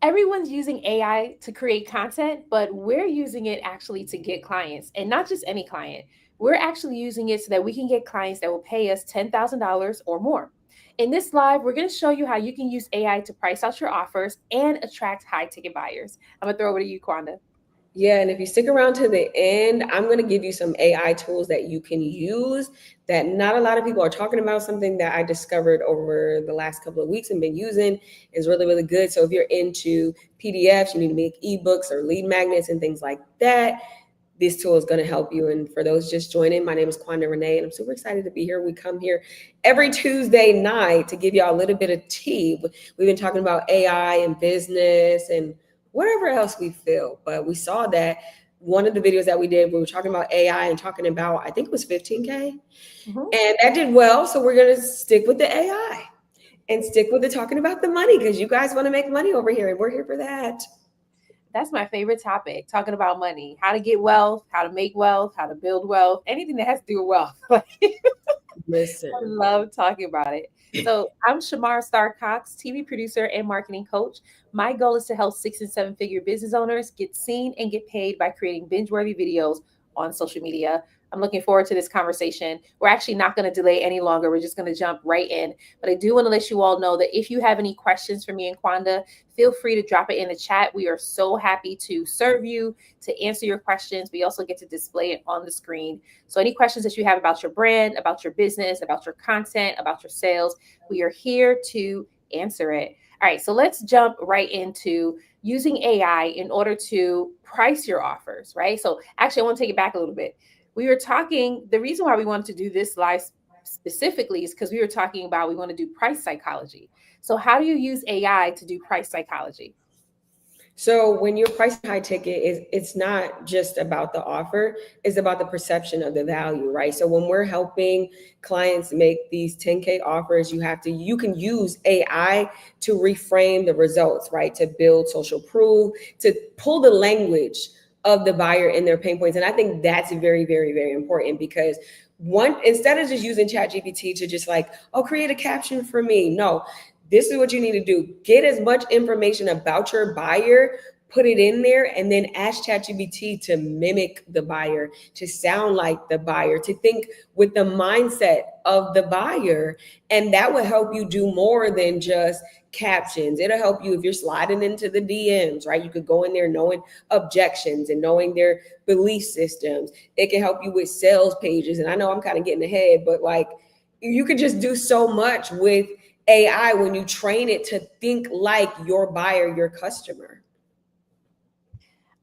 Everyone's using AI to create content, but we're using it actually to get clients, and not just any client. We're actually using it so that we can get clients that will pay us $10,000 or more. In this live, we're going to show you how you can use AI to price out your offers and attract high ticket buyers. I'm going to throw over to you, Quonda. Yeah, and if you stick around to the end, I'm going to give you some AI tools that you can use that not a lot of people are talking about. Something that I discovered over the last couple of weeks and been using is really, really good. So if you're into PDFs, you need to make ebooks or lead magnets and things like that, this tool is going to help you. And for those just joining, my name is Quonda Renee, and I'm super excited to be here. We come here every Tuesday night to give y'all a little bit of tea. We've been talking about AI and business and whatever else we feel. But we saw that one of the videos that we did, we were talking about AI and talking about, I think it was 15K. Mhm. And that did well. So we're going to stick with the AI and stick with the talking about the money because you guys want to make money over here and we're here for that. That's my favorite topic, talking about money, how to get wealth, how to make wealth, how to build wealth, anything that has to do with wealth. I Listen. love talking about it. So I'm Shamara Star Cox, TV producer and marketing coach. My goal is to help 6 and 7 figure business owners get seen and get paid by creating binge-worthy videos on social media. I'm looking forward to this conversation. We're actually not going to delay any longer. We're just going to jump right in. But I do want to let you all know that if you have any questions for me and Quanda, feel free to drop it in the chat. We are so happy to serve you, to answer your questions. We also get to display it on the screen. So any questions that you have about your brand, about your business, about your content, about your sales, we are here to answer it. All right, so let's jump right into using AI in order to price your offers, right? So actually, I want to take it back a little bit. We were talking, the reason why we wanted to do this live specifically is because we were talking about we want to do price psychology. So how do you use AI to do price psychology? So when you're pricing high ticket, it's not just about the offer, it's about the perception of the value, right? So when we're helping clients make these 10K offers, you can use AI to reframe the results, right? To build social proof, to pull the language of the buyer in their pain points. And I think that's very, very, very important because one, instead of just using ChatGPT to just like, oh, create a caption for me. No, this is what you need to do. Get as much information about your buyer, put it in there, and then ask ChatGPT to mimic the buyer, to sound like the buyer, to think with the mindset of the buyer. And that will help you do more than just captions. It'll help you if you're sliding into the DMs, right? You could go in there knowing objections and knowing their belief systems. It can help you with sales pages. And I know I'm kind of getting ahead, but like you could just do so much with AI when you train it to think like your buyer, your customer.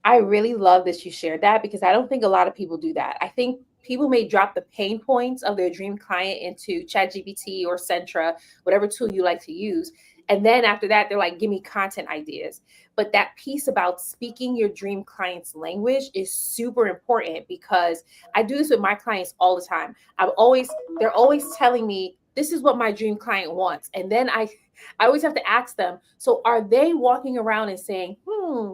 I really love that you shared that because I don't think a lot of people do that. I think people may drop the pain points of their dream client into ChatGPT or Centra, whatever tool you like to use. And then after that, they're like, give me content ideas. But that piece about speaking your dream client's language is super important because I do this with my clients all the time. They're always telling me, this is what my dream client wants. And then I always have to ask them, so are they walking around and saying,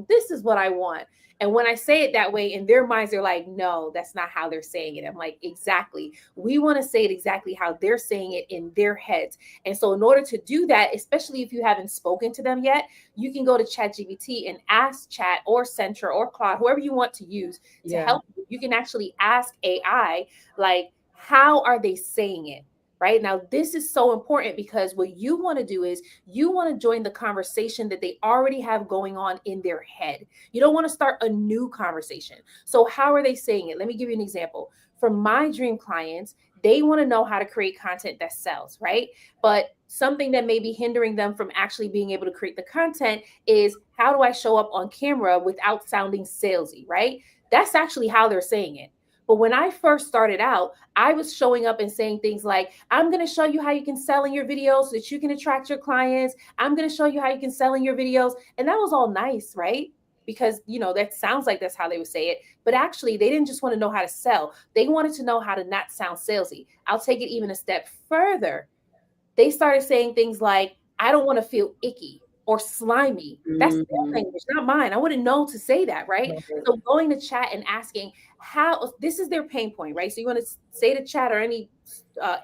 this is what I want? And when I say it that way, in their minds, they're like, no, that's not how they're saying it. I'm like, exactly. We want to say it exactly how they're saying it in their heads. And so, in order to do that, especially if you haven't spoken to them yet, you can go to ChatGPT and ask Chat or Centra or Claude, whoever you want to use to Yeah. help you. You can actually ask AI, like, how are they saying it? Right now, this is so important because what you want to do is you want to join the conversation that they already have going on in their head. You don't want to start a new conversation. So, how are they saying it? Let me give you an example. For my dream clients, they want to know how to create content that sells, right? But something that may be hindering them from actually being able to create the content is how do I show up on camera without sounding salesy, right? That's actually how they're saying it. But when I first started out, I was showing up and saying things like, I'm going to show you how you can sell in your videos so that you can attract your clients. I'm going to show you how you can sell in your videos. And that was all nice, right? Because, that sounds like that's how they would say it. But actually, they didn't just want to know how to sell. They wanted to know how to not sound salesy. I'll take it even a step further. They started saying things like, I don't want to feel icky or slimy. That's their Mhm. language, not mine. I wouldn't know to say that, right? So going to chat and asking how this is their pain point, right? So you want to say to chat or any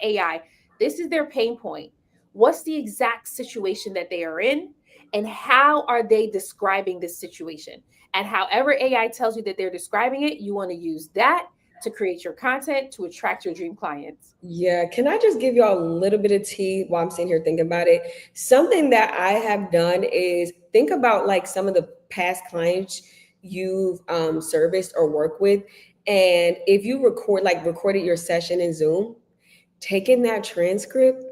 AI, this is their pain point. What's the exact situation that they are in? and how are they describing this situation. And however AI tells you that they're describing it, you want to use that to create your content to attract your dream clients. Yeah, can I just give y'all a little bit of tea while I'm sitting here thinking about it? Something that I have done is think about like some of the past clients you've serviced or worked with. And if you recorded your session in Zoom, taking that transcript,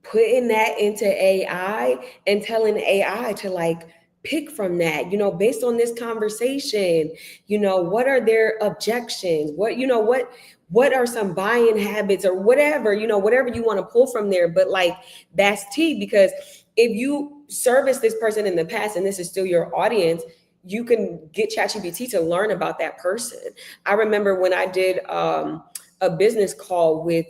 putting that into AI and telling AI to like pick from that, based on this conversation, what are their objections? What are some buying habits or whatever, whatever you want to pull from there. But like that's tea, because if you service this person in the past and this is still your audience, you can get ChatGPT to learn about that person. I remember when I did a business call with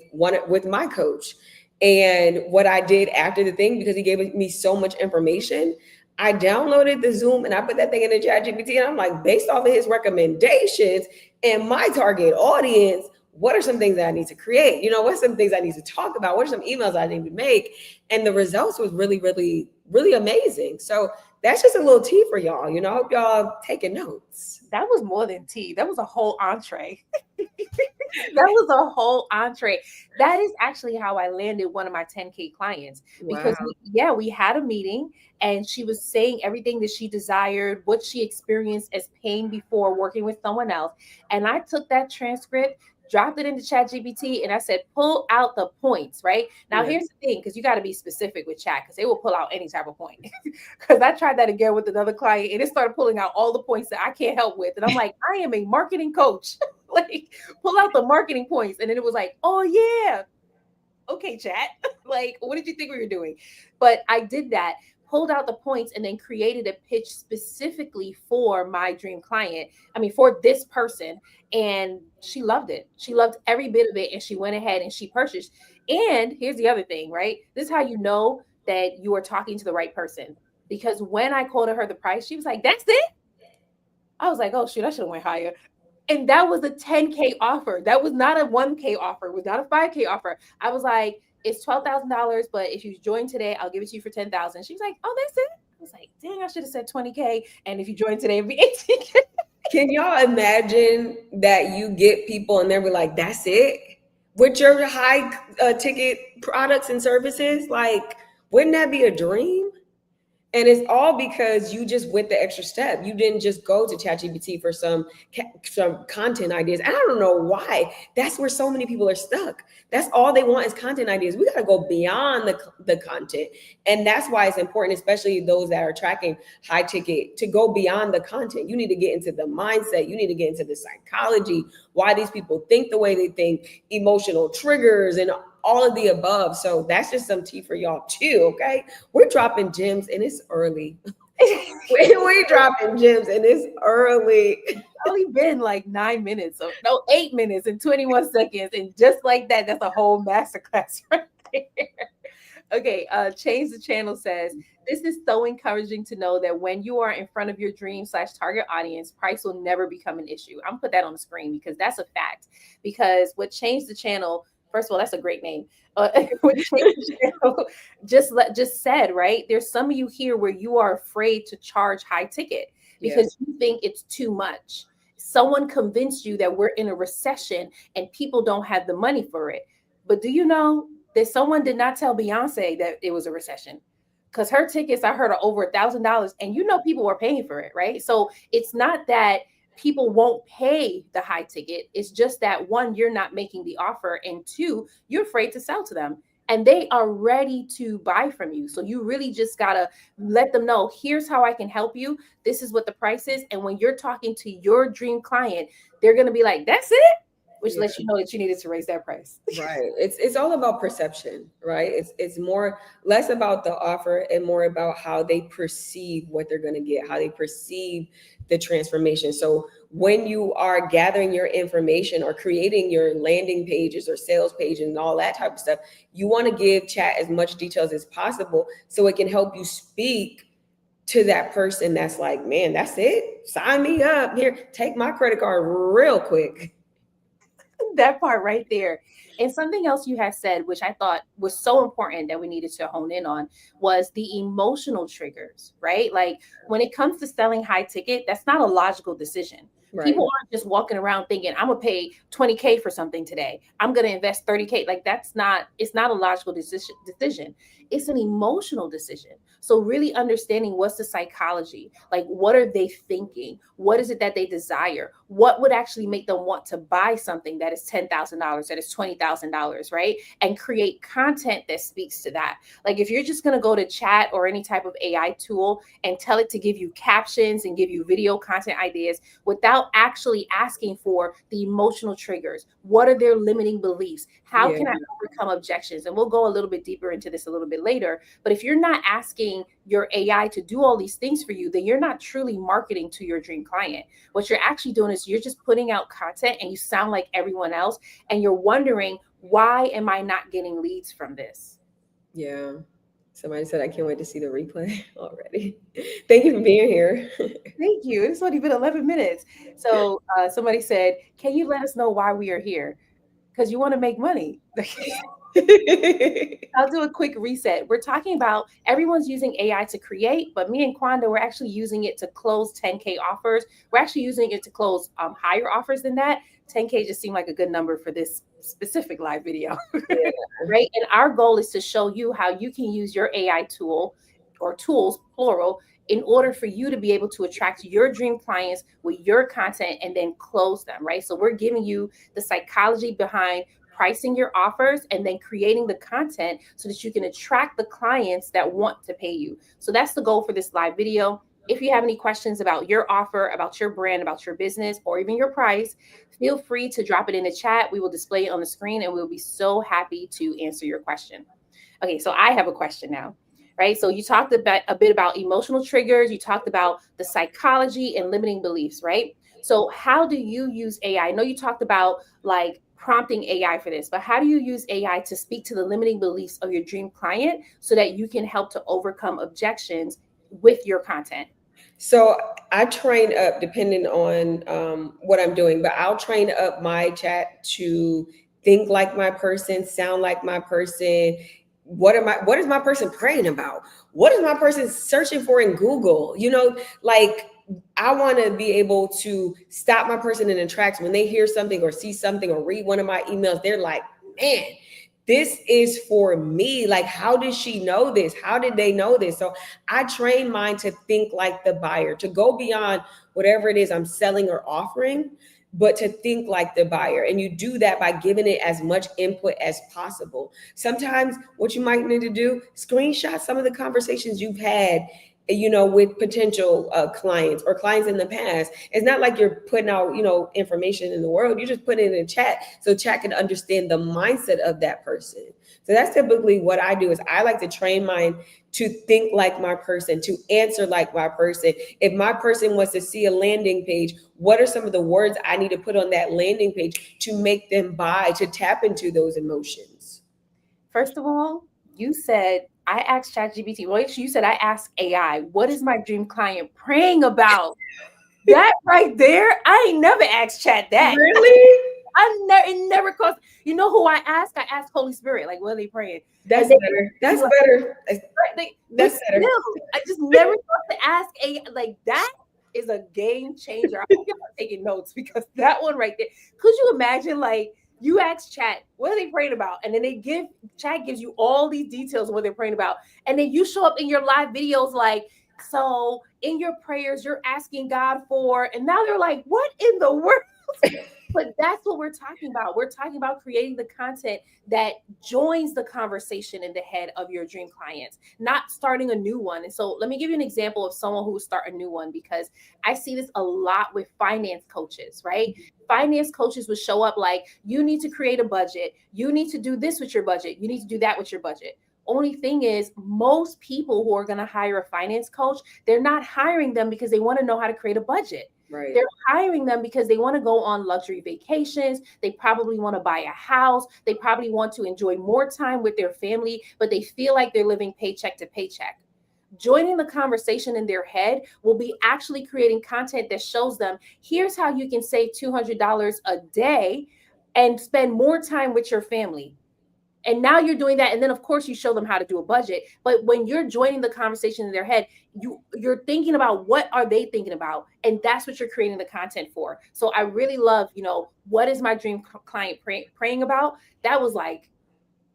my coach. And what I did after the thing, because he gave me so much information, I downloaded the Zoom and I put that thing in the ChatGPT, and I'm like, based off of his recommendations and my target audience, what are some things that I need to create? What's some things I need to talk about? What are some emails I need to make? And the results was really, really, really amazing. So that's just a little tea for y'all. I hope y'all taking notes. That was more than tea. That was a whole entree. That was a whole entree. That is actually how I landed one of my 10K clients, Wow. because we had a meeting and she was saying everything that she desired, what she experienced as pain before working with someone else. And I took that transcript, dropped it into ChatGPT, and I said, pull out the points, right? Now, Yeah. here's the thing, because you got to be specific with chat, because they will pull out any type of point. Because I tried that again with another client and it started pulling out all the points that I can't help with. And I'm like, I am a marketing coach. Like, pull out the marketing points. And then it was like, oh, yeah. Okay, chat. Like, what did you think we were doing? But I did that, pulled out the points, and then created a pitch specifically for my dream client. I mean, for this person. And she loved it. She loved every bit of it. And she went ahead and she purchased. And here's the other thing, right? This is how you know that you are talking to the right person. Because when I quoted her the price, she was like, that's it. I was like, oh, shoot, I should have went higher. And that was a 10K offer. That was not a 1K offer. It was not a 5K offer. I was like, it's $12,000, but if you join today, I'll give it to you for 10,000. She's like, oh, that's it. I was like, dang, I should have said 20K. And if you join today, it'd be 18K. Can y'all imagine that you get people and they're like, that's it? With your high ticket products and services? Like, wouldn't that be a dream? And it's all because you just went the extra step. You didn't just go to ChatGPT for some content ideas. And I don't know why. That's where so many people are stuck. That's all they want is content ideas. We got to go beyond the content. And that's why it's important, especially those that are tracking high ticket, to go beyond the content. You need to get into the mindset. You need to get into the psychology, why these people think the way they think, emotional triggers, and all of the above. So that's just some tea for y'all too. Okay, we're dropping gems and it's early. we dropping gems and it's early. Only been like 9 minutes, so no, 8 minutes and 21 seconds, and just like that, that's a whole masterclass right there. Okay, change the channel says, this is so encouraging to know that when you are in front of your dream/target audience, price will never become an issue. I'm gonna put that on the screen because that's a fact. Because what changed the channel, first of all, that's a great name. What changed the channel just said, right? There's some of you here where you are afraid to charge high ticket because you think it's too much. Someone convinced you that we're in a recession and people don't have the money for it. But do you know that someone did not tell Beyonce that it was a recession? Because her tickets, I heard, are over $1,000, and people were paying for it, right? So it's not that people won't pay the high ticket. It's just that, one, you're not making the offer, and two, you're afraid to sell to them. And they are ready to buy from you. So you really just gotta let them know, here's how I can help you. This is what the price is. And when you're talking to your dream client, they're gonna be like, that's it, which lets you know that you needed to raise that price. Right. It's all about perception, right? It's more less about the offer and more about how they perceive what they're going to get, how they perceive the transformation. So when you are gathering your information or creating your landing pages or sales page and all that type of stuff, you want to give chat as much details as possible so it can help you speak to that person that's like, man, that's it. Sign me up here. Take my credit card real quick. That part right there. And something else you had said, which I thought was so important that we needed to hone in on, was the emotional triggers, right? Like when it comes to selling high ticket, that's not a logical decision. Right. People aren't just walking around thinking, I'm gonna pay 20K for something today. I'm gonna invest 30K. Like that's not, it's not a logical decision. It's an emotional decision. So really understanding what's the psychology, like what are they thinking? What is it that they desire? What would actually make them want to buy something that is $10,000, that is $20,000, right? And create content that speaks to that. Like if you're just going to go to chat or any type of AI tool and tell it to give you captions and give you video content ideas without actually asking for the emotional triggers, what are their limiting beliefs? How Yeah. can I overcome objections? And we'll go a little bit deeper into this a little bit later. But if you're not asking your AI to do all these things for you, then you're not truly marketing to your dream client. What you're actually doing is you're just putting out content and you sound like everyone else. And you're wondering, why am I not getting leads from this? Yeah. Somebody said, I can't wait to see the replay already. Thank you for being here. Thank you. It's only been 11 minutes. So somebody said, can you let us know why we are here? Because you want to make money. I'll do a quick reset. We're talking about everyone's using AI to create, but me and Quonda, we're actually using it to close 10K offers. We're actually using it to close higher offers than that. 10K just seemed like a good number for this specific live video, Yeah. right? And our goal is to show you how you can use your AI tool or tools, plural, in order for you to be able to attract your dream clients with your content and then close them, right? So we're giving you the psychology behind pricing your offers and then creating the content so that you can attract the clients that want to pay you. So that's the goal for this live video. If you have any questions about your offer, about your brand, about your business, or even your price, feel free to drop it in the chat. We will display it on the screen and we'll be so happy to answer your question. Okay, so I have a question now, right? So you talked about a bit about emotional triggers, you talked about the psychology and limiting beliefs, right? So how do you use AI? I know you talked about like prompting AI for this, but how do you use AI to speak to the limiting beliefs of your dream client so that you can help to overcome objections with your content? So I train up depending on what I'm doing, but I'll train up my chat to think like my person, sound like my person. What is my person praying about? What is my person searching for in Google? Like I want to be able to stop my person in their tracks when they hear something or see something or read one of my emails. They're like, man, this is for me. Like, how did she know this? How did they know this? So I train mine to think like the buyer, to go beyond whatever it is I'm selling or offering, but to think like the buyer. And you do that by giving it as much input as possible. Sometimes what you might need to do, screenshot some of the conversations you've had, with potential clients or clients in the past. It's not like you're putting out, information in the world. You're just putting it in chat so chat can understand the mindset of that person. So that's typically what I do is I like to train mine to think like my person, to answer like my person. If my person wants to see a landing page, what are some of the words I need to put on that landing page to make them buy, to tap into those emotions? First of all, you said I asked ChatGPT. Well, actually, you said I asked AI, what is my dream client praying about? That right there, I ain't never asked Chat that. Really? It never cost. You know who I ask? I ask Holy Spirit, like, what are they praying? That's And they better. be That's like, better. but That's better. still, I just never thought to ask a like that is a game changer. I hope y'all are taking notes because that one right there. Could you imagine like you ask Chat, what are they praying about? And then Chat gives you all these details of what they're praying about. And then you show up in your live videos like, so in your prayers, you're asking God for, and now they're like, what in the world? But that's what we're talking about. We're talking about creating the content that joins the conversation in the head of your dream clients, not starting a new one. And so let me give you an example of someone who would start a new one because I see this a lot with finance coaches, right? Finance coaches would show up like, you need to create a budget. You need to do this with your budget. You need to do that with your budget. Only thing is, most people who are going to hire a finance coach, they're not hiring them because they want to know how to create a budget. Right. They're hiring them because they want to go on luxury vacations. They probably want to buy a house. They probably want to enjoy more time with their family, but they feel like they're living paycheck to paycheck. Joining the conversation in their head will be actually creating content that shows them here's how you can save $200 a day and spend more time with your family. And now you're doing that, and then of course you show them how to do a budget. But when you're joining the conversation in their head, you're thinking about what are they thinking about, and that's what you're creating the content for. So I really love, what is my dream client praying about? That was like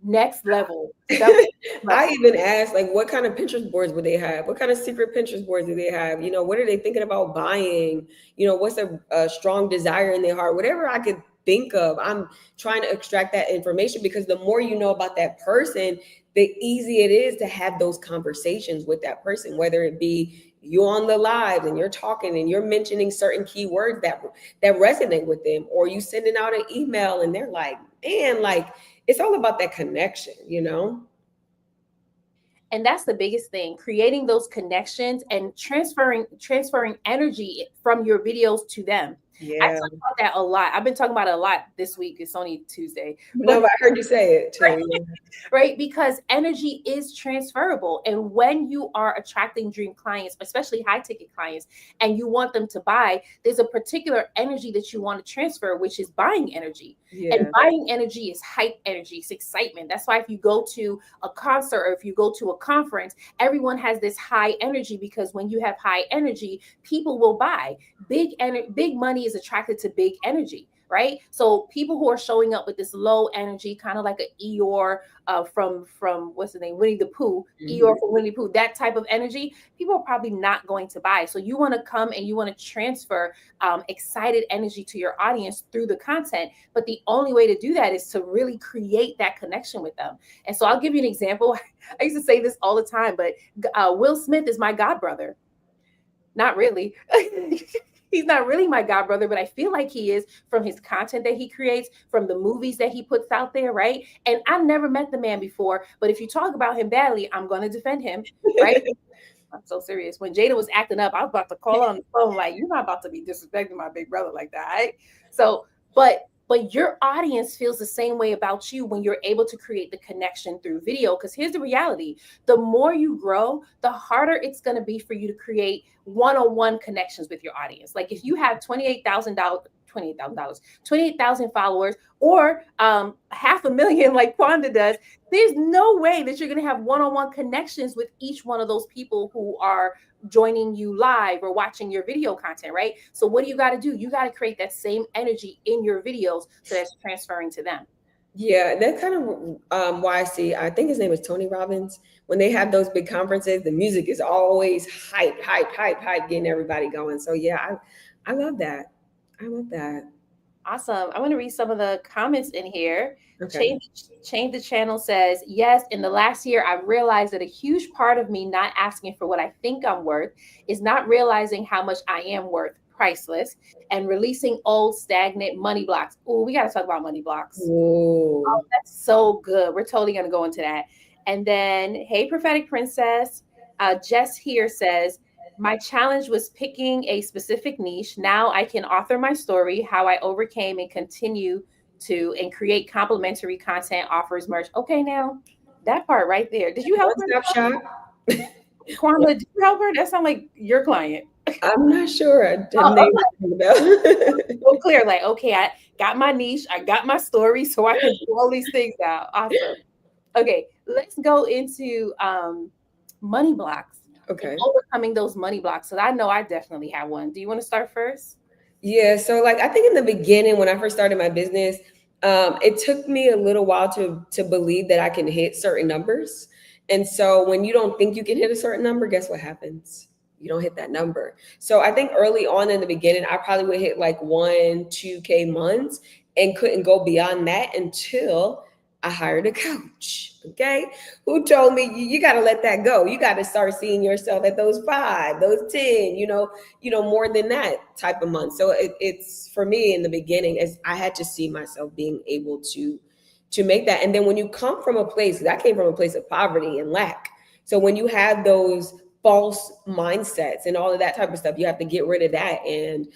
next level. That was next I level. even asked, like, what kind of Pinterest boards would they have? What kind of secret Pinterest boards do they have? What are they thinking about buying? What's a strong desire in their heart? Whatever I could think of, I'm trying to extract that information, because the more you know about that person, the easier it is to have those conversations with that person, whether it be you on the live and you're talking and you're mentioning certain keywords that resonate with them, or you sending out an email and they're like, man, like, it's all about that connection. And that's the biggest thing, creating those connections and transferring energy from your videos to them. I Yeah. talk about that a lot. I've been talking about it a lot this week. It's only Tuesday, No, but but I heard you say it too. right? Because energy is transferable. And when you are attracting dream clients, especially high ticket clients, and you want them to buy, there's a particular energy that you want to transfer, which is buying energy. And Yeah. buying energy is hype energy, it's excitement. That's why if you go to a concert or if you go to a conference, everyone has this high energy, because when you have high energy, people will buy. Big money is attracted to big energy, right? So people who are showing up with this low energy, kind of like a Eeyore from what's the name, Winnie the Pooh, Eeyore Mhm. from Winnie the Pooh, that type of energy, people are probably not going to buy. So you want to come and you want to transfer excited energy to your audience through the content. But the only way to do that is to really create that connection with them. And so I'll give you an example. I used to say this all the time, but Will Smith is my god brother. Not really. He's not really my god brother, but I feel like he is, from his content that he creates, from the movies that he puts out there, right? And I've never met the man before, but if you talk about him badly, I'm going to defend him, right? I'm so serious. When Jada was acting up, I was about to call her on the phone, like, you're not about to be disrespecting my big brother like that, right? So, but your audience feels the same way about you when you're able to create the connection through video. Because here's the reality: the more you grow, the harder it's going to be for you to create one-on-one connections with your audience. Like if you have $28,000, 28,000 followers, or 500,000 like Quonda does, there's no way that you're going to have one-on-one connections with each one of those people who are joining you live or watching your video content, right? So what do you got to do? You got to create that same energy in your videos so that's transferring to them. Yeah, that's kind of why I see. I think his name is Tony Robbins. When they have those big conferences, the music is always hype, hype, hype, hype, getting everybody going. So yeah, I love that. I love that. Awesome. I want to read some of the comments in here. Okay. Change the channel says, yes, in the last year, I've realized that a huge part of me not asking for what I think I'm worth is not realizing how much I am worth, priceless, and releasing old stagnant money blocks. Oh, we got to talk about money blocks. Whoa. Oh, that's so good. We're totally going to go into that. And then, hey, prophetic princess, Jess here says, my challenge was picking a specific niche. Now I can author my story, how I overcame and continue to and create complimentary content, offers merch. Okay, now that part right there. Did you help One her? stop shop. Kwanda, did you help her? That sounds like your client. I'm not sure. Her Oh, name okay. is So clear. Like, okay, I got my niche, I got my story, so I can do all these things now. Awesome. Okay, let's go into money blocks and Okay. overcoming those money blocks. So I know I definitely have one. Do you want to start first? Yeah, so like I think in the beginning when I first started my business, it took me a little while to believe that I can hit certain numbers. And so when you don't think you can hit a certain number, guess what happens? You don't hit that number. So I think early on in the beginning, I probably would hit like 1, 2K months and couldn't go beyond that until I hired a coach. Okay. Who told me you got to let that go. You got to start seeing yourself at those 5, those 10, more than that type of month. So it's for me in the beginning, as I had to see myself being able to make that. And then when you come from a place, I came from a place of poverty and lack. So when you have those false mindsets and all of that type of stuff, you have to get rid of that. And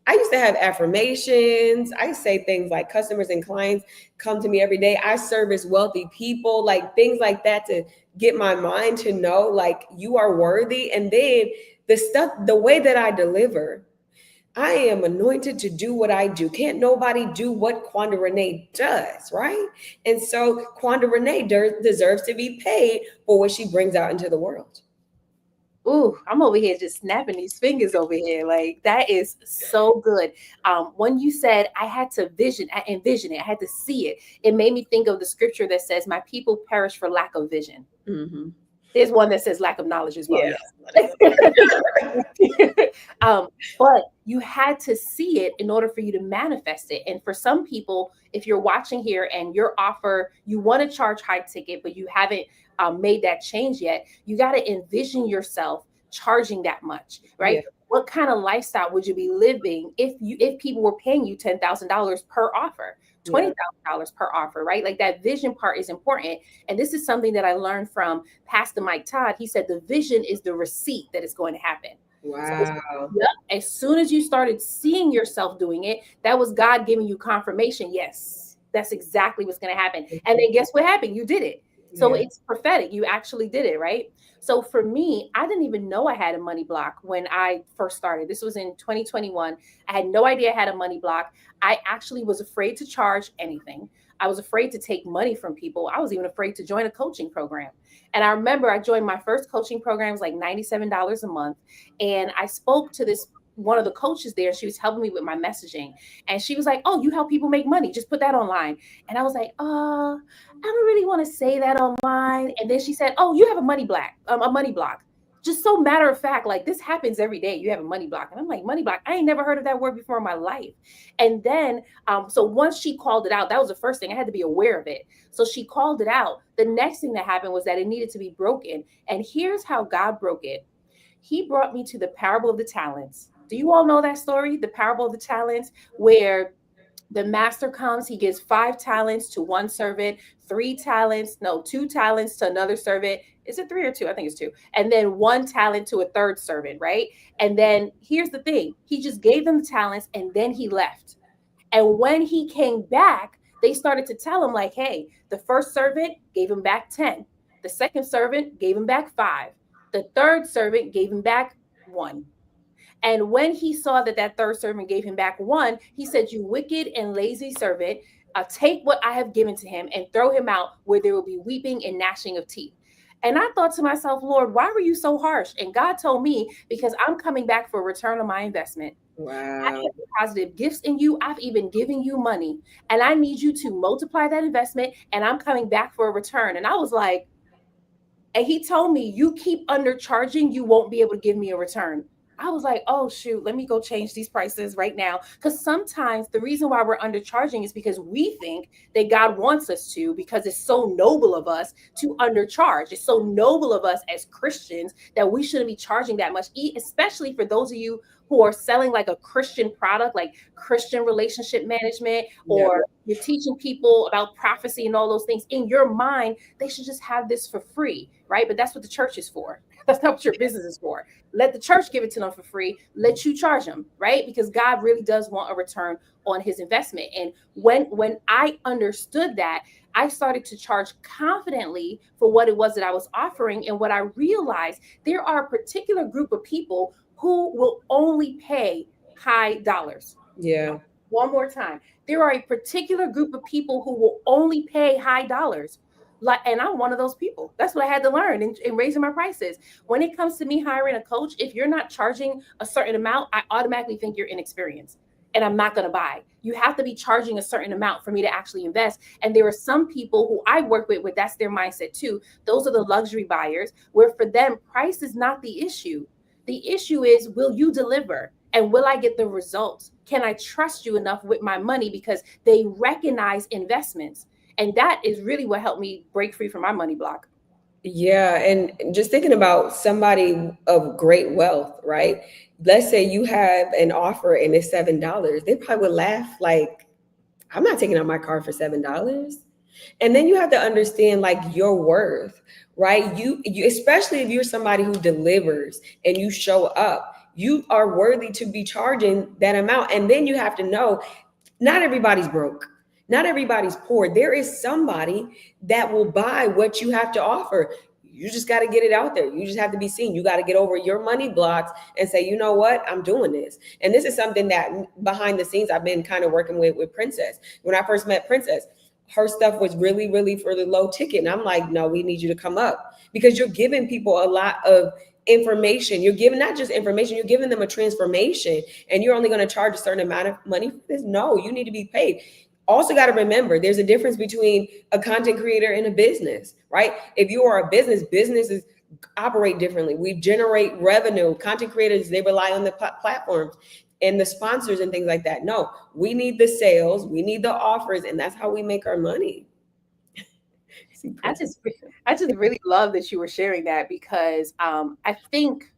I used to have affirmations. I say things like customers and clients come to me every day. I service wealthy people, like things like that, to get my mind to know like you are worthy. And then the way that I deliver, I am anointed to do what I do. Can't nobody do what Quonda Renee does, right? And so Quonda Renee deserves to be paid for what she brings out into the world. Ooh, I'm over here just snapping these fingers over here. Like that is so good. When you said I had to envision it, I had to see it. It made me think of the scripture that says, "My people perish for lack of vision." Mm-hmm. There's one that says lack of knowledge as well. Yeah. Yes. um, but you had to see it in order for you to manifest it. And for some people, if you're watching here and your offer, you want to charge high ticket, but you haven't made that change yet, you got to envision yourself charging that much, Yeah. right? What kind of lifestyle would you be living if people were paying you $10,000 per offer? Yeah. $20,000 per offer, right? Like that vision part is important. And this is something that I learned from Pastor Mike Todd. He said the vision is the receipt that is going to happen. So Wow. yep, as soon as you started seeing yourself doing it, that was God giving you confirmation. Yes, that's exactly what's going to happen. And then guess what happened? You did it. So Yeah. it's prophetic. You actually did it, right? So for me, I didn't even know I had a money block when I first started. This was in 2021. I had no idea I had a money block. I actually was afraid to charge anything. I was afraid to take money from people. I was even afraid to join a coaching program. And I remember I joined my first coaching program, it was like $97 a month. And I spoke to this one of the coaches there. She was helping me with my messaging. And she was like, "Oh, you help people make money. Just put that online." And I was like, I don't really want to say that online. And then she said, "Oh, you have a money block." Just so matter of fact, like this happens every day. You have a money block. And I'm like, money block. I ain't never heard of that word before in my life. And then, so once she called it out, that was the first thing. I had to be aware of it. So she called it out. The next thing that happened was that it needed to be broken. And here's how God broke it. He brought me to the parable of the talents. Do you all know that story? The parable of the talents, where the master comes, he gives 5 talents to one servant, 3 talents, no, 2 talents to another servant. Is it 3 or 2? I think it's 2. And then 1 talent to a third servant, right? And then here's the thing, he just gave them the talents and then he left. And when he came back, they started to tell him, like, hey, the first servant gave him back 10. The second servant gave him back 5. The third servant gave him back 1. And when he saw that that third servant gave him back 1, he said, "You wicked and lazy servant, take what I have given to him and throw him out where there will be weeping and gnashing of teeth." And I thought to myself, Lord, why were you so harsh? And God told me, because I'm coming back for a return on my investment. I Wow. have positive gifts in you. I've even given you money. And I need you to multiply that investment. And I'm coming back for a return. And I was like, and he told me, "You keep undercharging, you won't be able to give me a return." I was like, "Oh, shoot, let me go change these prices right now." Because sometimes the reason why we're undercharging is because we think that God wants us to, because it's so noble of us to undercharge. It's so noble of us as Christians that we shouldn't be charging that much, especially for those of you who are selling like a Christian product, like Christian relationship management, Yeah. or you're teaching people about prophecy and all those things. In your mind, they should just have this for free, right? But that's what the church is for. That's not what your business is for. Let the church give it to them for free. Let you charge them, right? Because God really does want a return on his investment. And when I understood that, I started to charge confidently for what it was that I was offering. And what I realized, there are a particular group of people who will only pay high dollars. Yeah. One more time. There are a particular group of people who will only pay high dollars. Like, and I'm one of those people. That's what I had to learn in raising my prices. When it comes to me hiring a coach, if you're not charging a certain amount, I automatically think you're inexperienced and I'm not going to buy. You have to be charging a certain amount for me to actually invest. And there are some people who I work with where that's their mindset too. Those are the luxury buyers, where for them, price is not the issue. The issue is, will you deliver? And will I get the results? Can I trust you enough with my money? Because they recognize investments. And that is really what helped me break free from my money block. Yeah, and just thinking about somebody of great wealth, right? Let's say you have an offer and it's $7. They probably would laugh like, "I'm not taking out my car for $7." And then you have to understand like your worth, right? You especially if you're somebody who delivers and you show up, you are worthy to be charging that amount. And then you have to know, not everybody's broke. Not everybody's poor. There is somebody that will buy what you have to offer. you just got to get it out there. You just have to be seen. You got to get over your money blocks and say, you know what, I'm doing this. And this is something that behind the scenes I've been kind of working with Princess. When I first met Princess, her stuff was really, really for the low ticket. And I'm like, no, we need you to come up, because you're giving people a lot of information. You're giving not just information, you're giving them a transformation, and you're only going to charge a certain amount of money for this. No, you need to be paid. Also got to remember there's a difference between a content creator and a business, right? If you are a business, businesses operate differently. We generate revenue. Content creators, they rely on the platforms and the sponsors and things like that. No, we need the sales, we need the offers, and that's how we make our money. I just I just really love that you were sharing that, because I think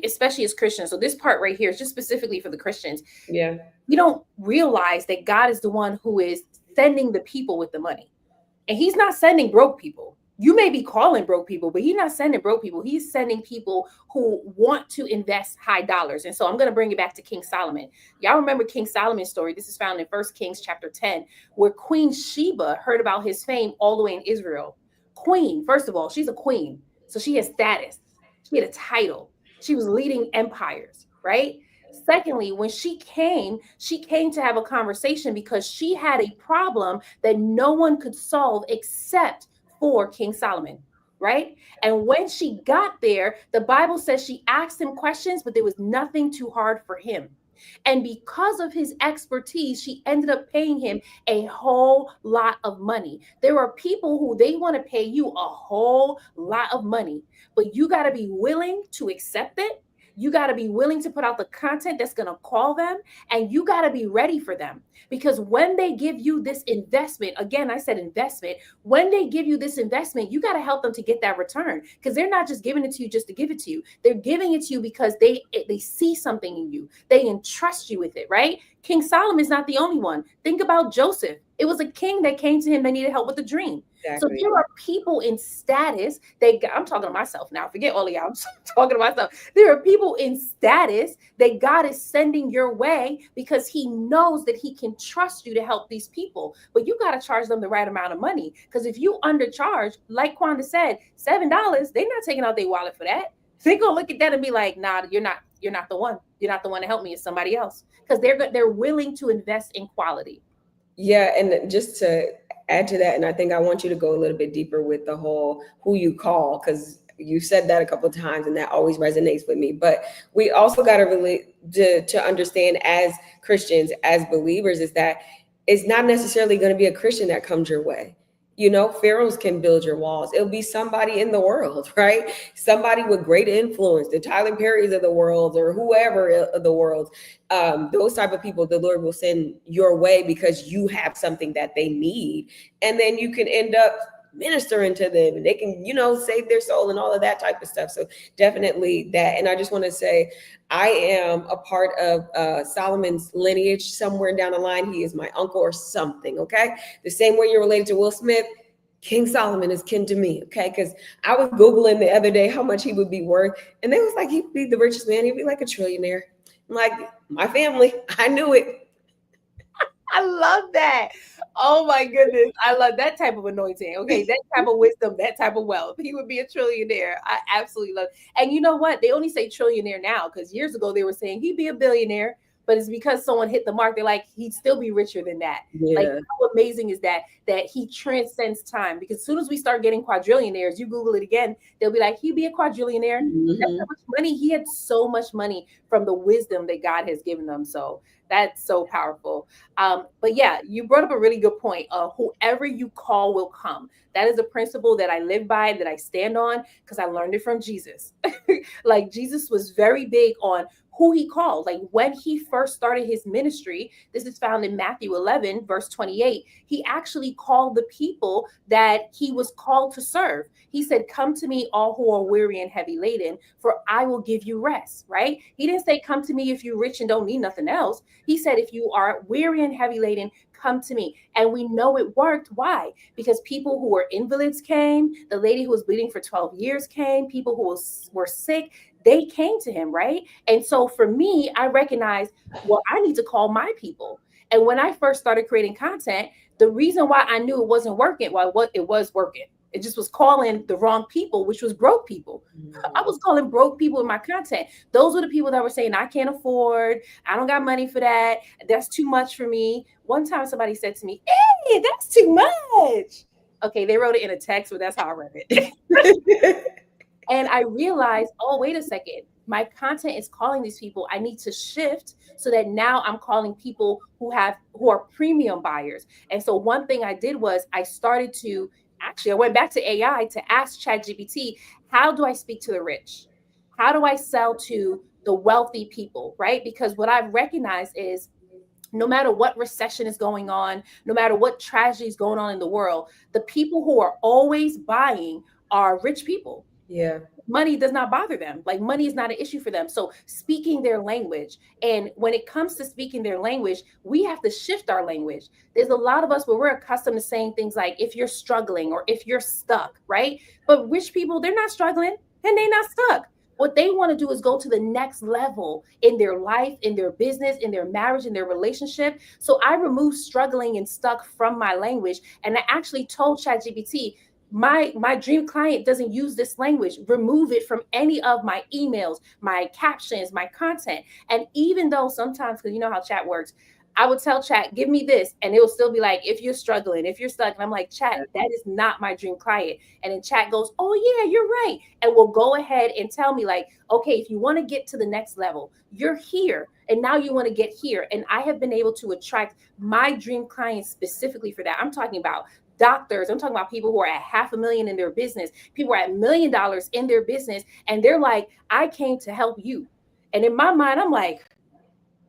especially as Christians, so this part right here is just specifically for the Christians. Yeah. We don't realize that God is the one who is sending the people with the money. And he's not sending broke people. You may be calling broke people, but he's not sending broke people. He's sending people who want to invest high dollars. And so I'm going to bring it back to King Solomon. Y'all remember King Solomon's story. This is found in 1 Kings chapter 10, where Queen Sheba heard about his fame all the way in Israel. Queen, first of all, she's a queen. So she has status. She had a title. She was leading empires, right? Secondly, when she came to have a conversation because she had a problem that no one could solve except for King Solomon, right? And when she got there, the Bible says she asked him questions, but there was nothing too hard for him. And because of his expertise, she ended up paying him a whole lot of money. There are people who they want to pay you a whole lot of money, but you got to be willing to accept it. You got to be willing to put out the content that's going to call them, and you got to be ready for them. Because when they give you this investment, again, I said investment, when they give you this investment, you got to help them to get that return, because they're not just giving it to you just to give it to you. They're giving it to you because they see something in you. They entrust you with it, right? King Solomon is not the only one. Think about Joseph. It was a king that came to him that needed help with a dream. So Exactly. there are people in status. I'm talking to myself now. Forget all of y'all. I'm talking to myself. There are people in status that God is sending your way because he knows that he can trust you to help these people. But you got to charge them the right amount of money. Because if you undercharge, like Quonda said, $7, they're not taking out their wallet for that. They're gonna look at that and be like, nah, you're not the one. You're not the one to help me. It's somebody else. Because they're willing to invest in quality. Yeah, and just to add to that, and I think I want you to go a little bit deeper with the whole who you call, because you said that a couple of times, and that always resonates with me. But we also got to really to understand as Christians, as believers, is that it's not necessarily going to be a Christian that comes your way. You know, pharaohs can build your walls. It'll be somebody in the world, right? Somebody with great influence, the Tyler Perrys of the world, or whoever of the world. Those type of people, the Lord will send your way because you have something that they need, and then you can end up ministering to them, and they can, you know, save their soul and all of that type of stuff. So definitely that. And I just want to say, I am a part of Solomon's lineage. Somewhere down the line, he is my uncle or something. Okay, the same way you're related to Will Smith, King Solomon is kin to me. Okay, because I was googling the other day how much he would be worth, and they was like, he'd be the richest man. He'd be like a trillionaire. I'm like, my family, I knew it. I love that. Oh my goodness. I love that type of anointing. Okay. That type of wisdom, that type of wealth. He would be a trillionaire. I absolutely love it. And you know what? They only say trillionaire now, because years ago they were saying he'd be a billionaire, but it's because someone hit the mark. They're like, he'd still be richer than that. Like, Yeah. how amazing is that he transcends time? Because as soon as we start getting quadrillionaires, you Google it again, they'll be like, he'd be a quadrillionaire. That's Mm-hmm. how much money. He had so much money from the wisdom that God has given them. So that's so powerful. But yeah, you brought up a really good point. Whoever you call will come. That is a principle that I live by, that I stand on, because I learned it from Jesus. Like, Jesus was very big on who he called. Like, when he first started his ministry, this is found in Matthew 11, verse 28. He actually called the people that he was called to serve. He said, come to me, all who are weary and heavy laden, for I will give you rest, right? He didn't say, come to me if you're rich and don't need nothing else. He said, if you are weary and heavy laden, come to me. And we know it worked. Why? Because people who were invalids came. The lady who was bleeding for 12 years came. People who were sick, they came to him, right? And so for me, I recognized, well, I need to call my people. And when I first started creating content, the reason why I knew it wasn't working, well, what it was working. It just was calling the wrong people, which was broke people. I was calling broke people in my content. Those were the people that were saying, I can't afford, I don't got money for that. That's too much for me. One time somebody said to me, hey, that's too much. Okay, they wrote it in a text, but that's how I read it. And I realized, oh, wait a second. My content is calling these people. I need to shift so that now I'm calling people who are premium buyers. And so one thing I did was I started to actually I went back to AI to ask ChatGPT, how do I speak to the rich? How do I sell to the wealthy people? Right? Because what I've recognized is no matter what recession is going on, no matter what tragedy is going on in the world, the people who are always buying are rich people. Yeah. Money does not bother them. Like money is not an issue for them. So speaking their language. And when it comes to speaking their language, we have to shift our language. There's a lot of us where we're accustomed to saying things like, if you're struggling or if you're stuck, right? But rich people, they're not struggling and they're not stuck. What they want to do is go to the next level in their life, in their business, in their marriage, in their relationship. So I removed struggling and stuck from my language. And I actually told ChatGPT, my dream client doesn't use this language. Remove it from any of my emails, my captions, my content. And even though sometimes, because you know how chat works, I would tell chat, give me this, and it will still be like, if you're struggling, if you're stuck. And I'm like, chat, that is not my dream client. And then chat goes, oh yeah, you're right, and will go ahead and tell me like, okay, if you want to get to the next level, you're here, and now you want to get here. And I have been able to attract my dream clients specifically for that. I'm talking about doctors. I'm talking about people who are at $500,000 in their business. People are at $1 million in their business. And they're like, I came to help you. And in my mind, I'm like,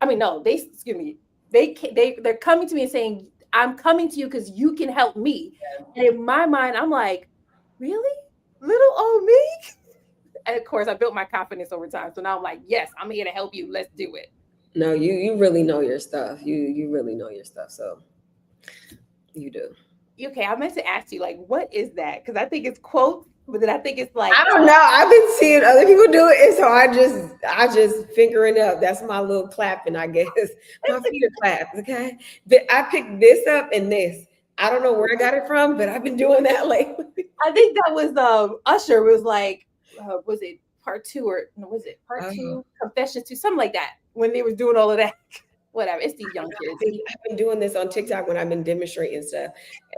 I mean, no, excuse me. They're coming to me and saying, I'm coming to you because you can help me. And in my mind, I'm like, really? Little old me? And of course, I built my confidence over time. So now I'm like, yes, I'm here to help you. Let's do it. No, you really know your stuff. You really know your stuff. So you do. Okay, I meant to ask you, like, what is that? Because I think it's quotes, but then I think it's like, I don't know. I've been seeing other people do it, and so I just figuring it up. That's my little clapping, I guess. My feet are claps, okay? But I picked this up and this. I don't know where I got it from, but I've been doing that lately. I think that was Usher was like, was it part two or no, was it part Oh. two? Confessions to something like that when they was doing all of that. Whatever, it's these young kids. I've been doing this on TikTok when I've been demonstrating stuff,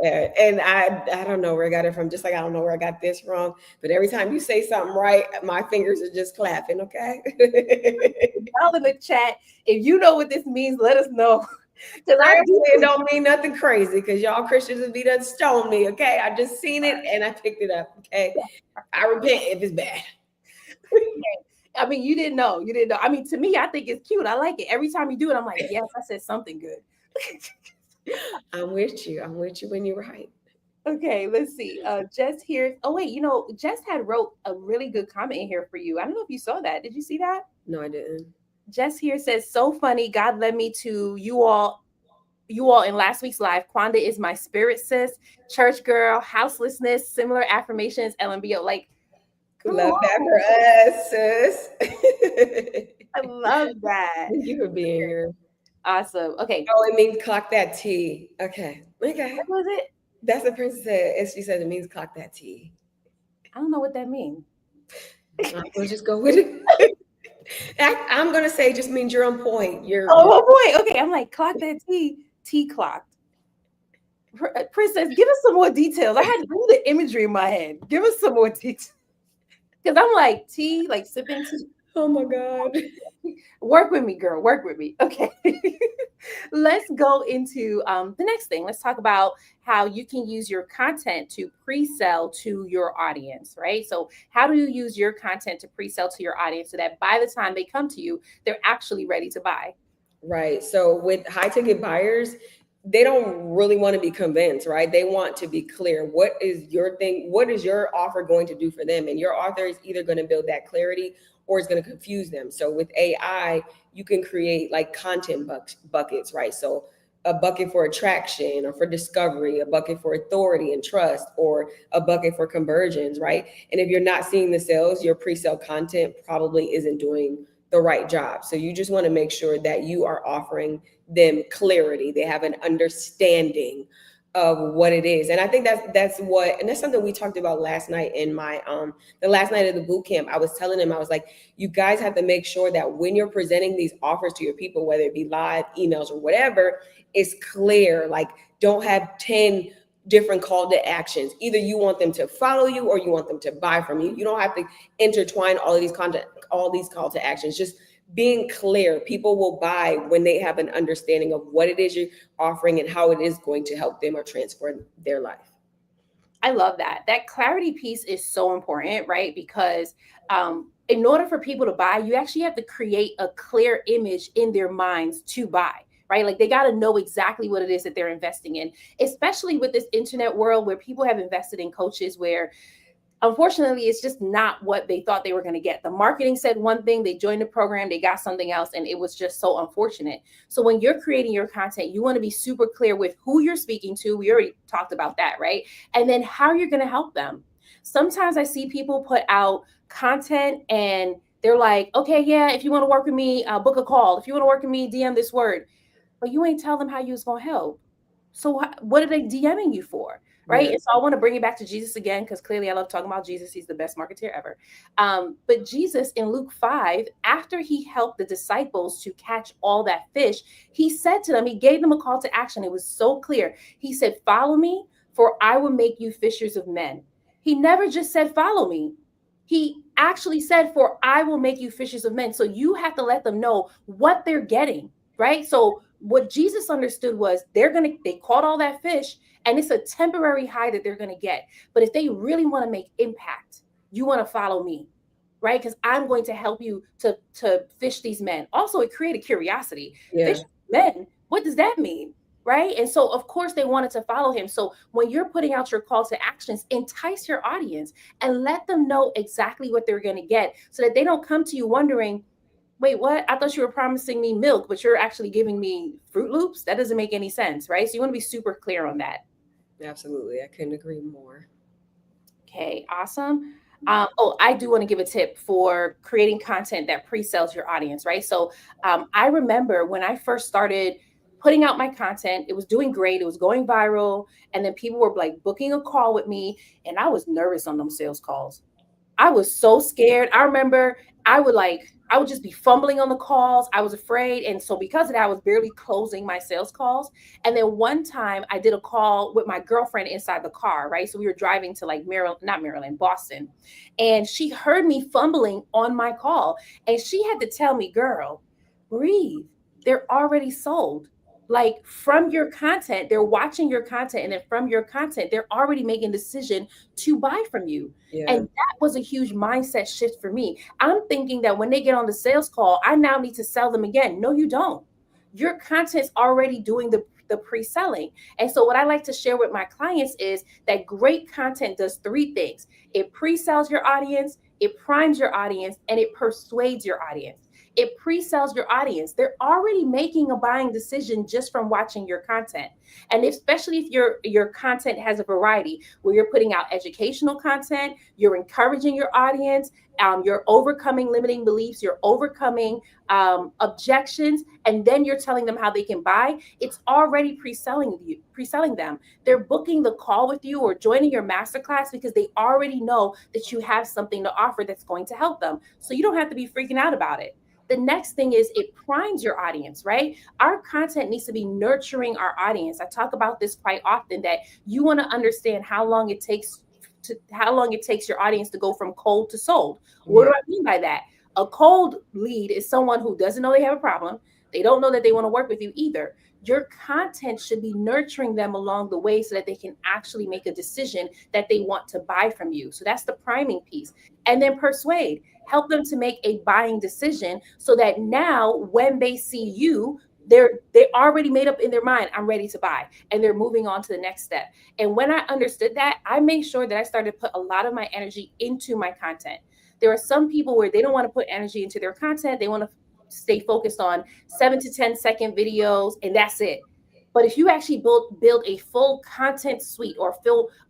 and I don't know where I got it from. Just like I don't know where I got this from. But every time you say something right, my fingers are just clapping. Okay. Y'all in the chat, if you know what this means, let us know. Because it don't mean nothing crazy. Because y'all Christians would be done stone me. Okay, I just seen it and I picked it up. Okay, I repent if it's bad. I mean, you didn't know. You didn't know. I mean, to me, I think it's cute. I like it. Every time you do it, I'm like, yes, I said something good. I'm with you. I'm with you when you're right. Okay, let's see. Jess here. Oh, wait, Jess had wrote a really good comment in here for you. I don't know if you saw that. Did you see that? No, I didn't. Jess here says, so funny. God led me to you all in last week's live. Quonda is my spirit sis, church girl, houselessness, similar affirmations, LMBO. Like, love that for us, sis. I love that. Thank you for being here. Awesome. Okay. Oh, it means clock that T. Okay. Okay. What was it? That's what Princess said. And she said it means clock that T. I don't know what that means. We'll just go with it. I'm going to say it just means you're on point. You're on point. Okay. I'm like, clock that T clocked. Princess, give us some more details. I had to do the imagery in my head. Give us some more details. Because I'm like, tea, like sipping tea. Oh my God. Work with me, girl. Work with me. Okay. Let's go into the next thing. Let's talk about how you can use your content to pre-sell to your audience, right? So how do you use your content to pre-sell to your audience so that by the time they come to you, they're actually ready to buy? Right. So with high ticket buyers, they don't really want to be convinced, right? They want to be clear. What is your thing? What is your offer going to do for them? And your offer is either going to build that clarity or it's going to confuse them. So with AI, you can create like content buckets, right? So a bucket for attraction or for discovery, a bucket for authority and trust, or a bucket for conversions, right? And if you're not seeing the sales, your pre-sale content probably isn't doing the right job. So you just want to make sure that you are offering them clarity. They have an understanding of what it is. And I think that's something we talked about last night in my the last night of the boot camp. I was telling him, I was like, you guys have to make sure that when you're presenting these offers to your people, whether it be live, emails, or whatever, it's clear. Like, don't have 10 different call to actions. Either you want them to follow you or you want them to buy from you. You don't have to intertwine all these call to actions. Just being clear, people will buy when they have an understanding of what it is you're offering and how it is going to help them or transform their life. I love that. That clarity piece is so important, right? Because in order for people to buy, you actually have to create a clear image in their minds to buy, right? Like they got to know exactly what it is that they're investing in, especially with this internet world where people have invested in coaches where unfortunately it's just not what they thought they were going to get. The marketing said one thing, they joined the program, they got something else, and it was just so unfortunate. So when you're creating your content, you want to be super clear with who you're speaking to. We already talked about that, right? And then how you're going to help them. Sometimes I see people put out content and they're like, okay, yeah, if you want to work with me, book a call. If you want to work with me, DM this word. But you ain't tell them how you was going to help. So what are they DMing you for? Right. Yeah. And so I want to bring it back to Jesus again, because clearly I love talking about Jesus. He's the best marketeer ever. But Jesus in Luke 5, after he helped the disciples to catch all that fish, he said to them, he gave them a call to action. It was so clear. He said, follow me, for I will make you fishers of men. He never just said, follow me. He actually said, for I will make you fishers of men. So you have to let them know what they're getting. Right. So what Jesus understood was they caught all that fish and it's a temporary high that they're going to get. But if they really want to make impact, you want to follow me, right? Because I'm going to help you to fish these men. Also, it created curiosity. Yeah. Fish men, what does that mean? Right. And so, of course, they wanted to follow him. So when you're putting out your call to actions, entice your audience and let them know exactly what they're going to get so that they don't come to you wondering, wait, what? I thought you were promising me milk, but you're actually giving me Fruit Loops? That doesn't make any sense, right? So you want to be super clear on that. Absolutely. I couldn't agree more. Okay, awesome. I do want to give a tip for creating content that pre-sells your audience, right? So I remember when I first started putting out my content, it was doing great, it was going viral, and then people were like booking a call with me, and I was nervous on them sales calls. I was so scared. I remember I would just be fumbling on the calls. I was afraid. And so because of that, I was barely closing my sales calls. And then one time I did a call with my girlfriend inside the car, right? So we were driving to like Boston. And she heard me fumbling on my call. And she had to tell me, girl, breathe. They're already sold. Like from your content, they're watching your content. And then from your content, they're already making a decision to buy from you. Yeah. And that was a huge mindset shift for me. I'm thinking that when they get on the sales call, I now need to sell them again. No, you don't. Your content's already doing the pre-selling. And so what I like to share with my clients is that great content does three things. It pre-sells your audience, it primes your audience, and it persuades your audience. It pre-sells your audience. They're already making a buying decision just from watching your content. And especially if your content has a variety where you're putting out educational content, you're encouraging your audience, you're overcoming limiting beliefs, you're overcoming objections, and then you're telling them how they can buy. It's already pre-selling them. They're booking the call with you or joining your masterclass because they already know that you have something to offer that's going to help them. So you don't have to be freaking out about it. The next thing is it primes your audience, right? Our content needs to be nurturing our audience. I talk about this quite often, that you want to understand how long it takes your audience to go from cold to sold. What do I mean by that? A cold lead is someone who doesn't know they have a problem. They don't know that they want to work with you either. Your content should be nurturing them along the way so that they can actually make a decision that they want to buy from you. So that's the priming piece. And then persuade, help them to make a buying decision so that now when they see you, they already made up in their mind, I'm ready to buy, and they're moving on to the next step. And when I understood that, I made sure that I started to put a lot of my energy into my content. There are some people where they don't want to put energy into their content. They want to stay focused on 7 to 10-second videos, and that's it. But if you actually build a full content suite or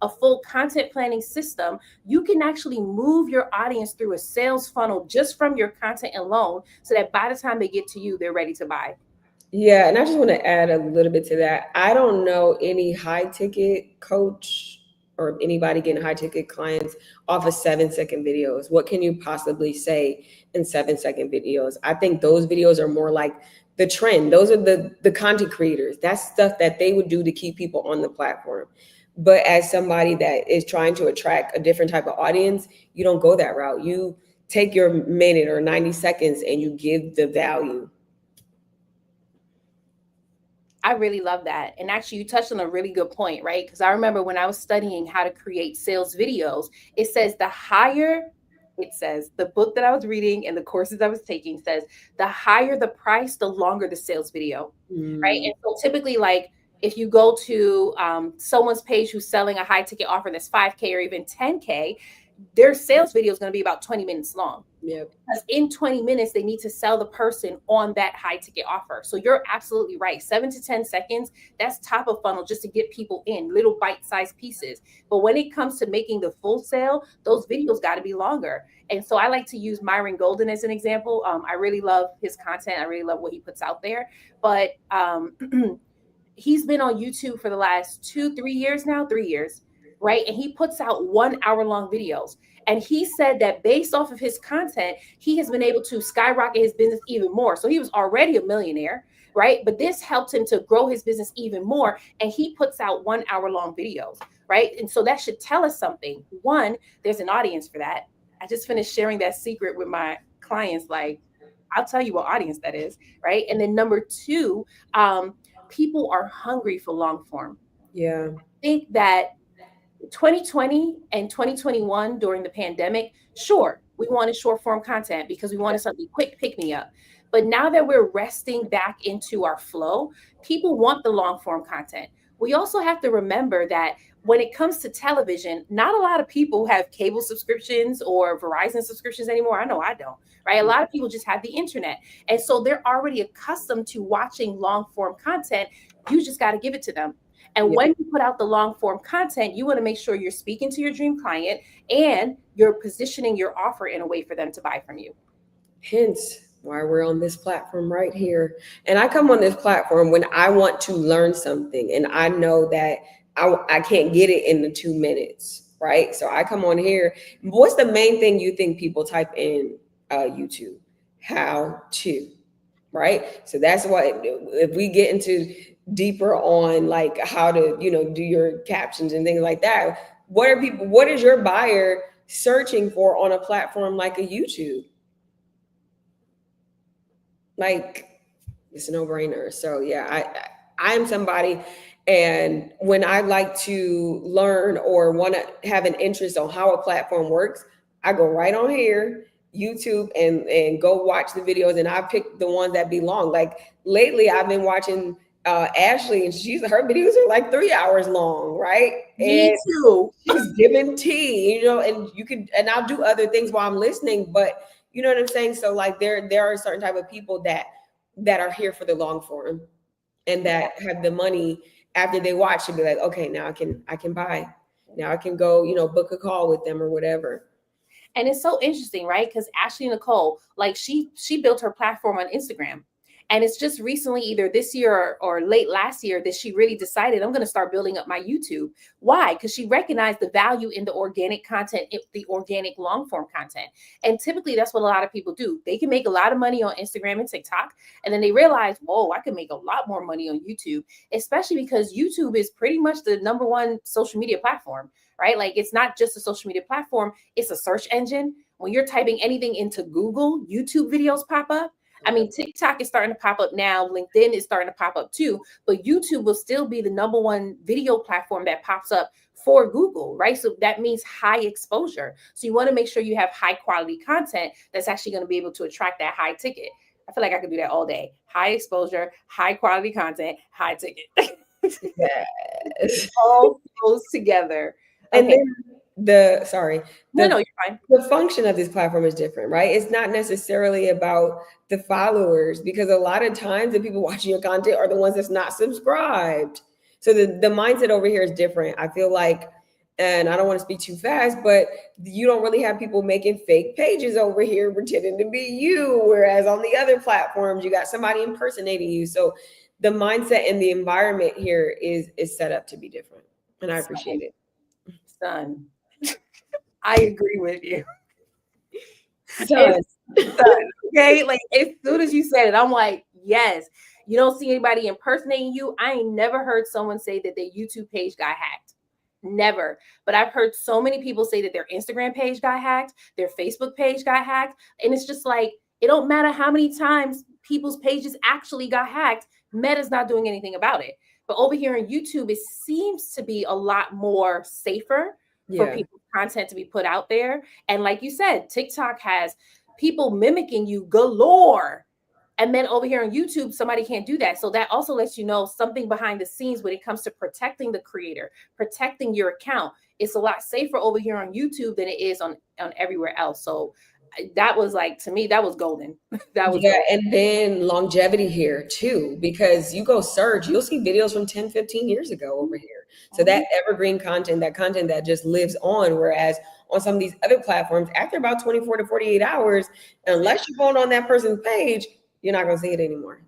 a full content planning system, you can actually move your audience through a sales funnel just from your content alone so that by the time they get to you, they're ready to buy. Yeah, and I just want to add a little bit to that. I don't know any high ticket coach or anybody getting high ticket clients off of 7-second videos. What can you possibly say in 7-second videos? I think those videos are more like the trend. Those are the content creators. That's stuff that they would do to keep people on the platform. But as somebody that is trying to attract a different type of audience, you don't go that route. You take your minute or 90 seconds and you give the value. I really love that. And actually, you touched on a really good point, right? Because I remember when I was studying how to create sales videos, it says the higher, it says the book that I was reading and the courses I was taking says the higher the price, the longer the sales video, right? Mm, And so typically, like if you go to someone's page who's selling a high ticket offer that's 5K or even 10K, their sales video is going to be about 20 minutes long. yep. Because in 20 minutes, they need to sell the person on that high ticket offer. So you're absolutely right. 7 to 10 seconds, that's top of funnel just to get people in little bite sized pieces. But when it comes to making the full sale, those videos got to be longer. And so I like to use Myron Golden as an example. I really love his content. I really love what he puts out there. But he's been on YouTube for the last 2, 3 years now, 3 years, right? And he puts out 1 hour long videos. And he said that based off of his content, he has been able to skyrocket his business even more. So he was already a millionaire, right? But this helped him to grow his business even more. And he puts out 1 hour long videos, right? And so that should tell us something. One, there's an audience for that. I just finished sharing that secret with my clients. Like, I'll tell you what audience that is, right? And then number two, people are hungry for long form. Yeah. I think that 2020 and 2021 during the pandemic, sure, we wanted short form content because we wanted something quick, pick me up. But now that we're resting back into our flow, people want the long form content. We also have to remember that when it comes to television, not a lot of people have cable subscriptions or Verizon subscriptions anymore. I know I don't, right? A lot of people just have the internet. And so they're already accustomed to watching long form content. You just got to give it to them. And Yeah. when you put out the long form content, you want to make sure you're speaking to your dream client and you're positioning your offer in a way for them to buy from you. Hence why we're on this platform right here. And I come on this platform when I want to learn something and I know that I can't get it in the 2 minutes, right? So I come on here. What's the main thing you think people type in YouTube? How to, right? So that's why if we get into deeper on like how to, do your captions and things like that, what is your buyer searching for on a platform like a YouTube? Like, it's a no-brainer. So yeah, I'm somebody, and when I like to learn or want to have an interest on how a platform works, I go right on here, YouTube, and go watch the videos, and I pick the ones that belong. Like lately I've been watching Ashley, and her videos are like 3 hours long, right? Me And too. she's giving tea, and I'll do other things while I'm listening, but you know what I'm saying? So like there are certain type of people that are here for the long form and that have the money after they watch to be like, okay, now I can buy. Now I can go, book a call with them or whatever. And it's so interesting, right? Because Ashley Nicole, like she built her platform on Instagram. And it's just recently, either this year or late last year, that she really decided I'm going to start building up my YouTube. Why? Because she recognized the value in the organic content, the organic long form content. And typically, that's what a lot of people do. They can make a lot of money on Instagram and TikTok, and then they realize, whoa, I can make a lot more money on YouTube, especially because YouTube is pretty much the number one social media platform, right? Like it's not just a social media platform, it's a search engine. When you're typing anything into Google, YouTube videos pop up. I mean, TikTok is starting to pop up now. LinkedIn is starting to pop up too, but YouTube will still be the number one video platform that pops up for Google, right? So that means high exposure. So you want to make sure you have high quality content that's actually going to be able to attract that high ticket. I feel like I could do that all day. High exposure, high quality content, high ticket. Yes. All goes together. And Okay. then No, you're fine. the function of this platform is different, right? It's not necessarily about the followers, because a lot of times the people watching your content are the ones that's not subscribed. So the mindset over here is different. I feel like and I don't want to speak too fast, but you don't really have people making fake pages over here pretending to be you. Whereas on the other platforms, you got somebody impersonating you. So the mindset and the environment here is set up to be different. And I appreciate it. Son, I agree with you. Son. Okay, like as soon as you said it, I'm like, yes. You don't see anybody impersonating you. I ain't never heard someone say that their YouTube page got hacked. Never. But I've heard so many people say that their Instagram page got hacked, their Facebook page got hacked. And it's just like, it don't matter how many times people's pages actually got hacked. Meta's not doing anything about it. But over here on YouTube, it seems to be a lot more safer for people's content to be put out there. And like you said, TikTok has people mimicking you galore. And then over here on YouTube, somebody can't do that. So that also lets you know something behind the scenes when it comes to protecting the creator, protecting your account. It's a lot safer over here on YouTube than it is on everywhere else. So that was like, to me, that was golden. That was golden. And then longevity here too, because you go search, you'll see videos from 10, 15 years ago over here. So that evergreen content, that content that just lives on, whereas on some of these other platforms, after about 24 to 48 hours, unless you're going on that person's page, you're not going to see it anymore.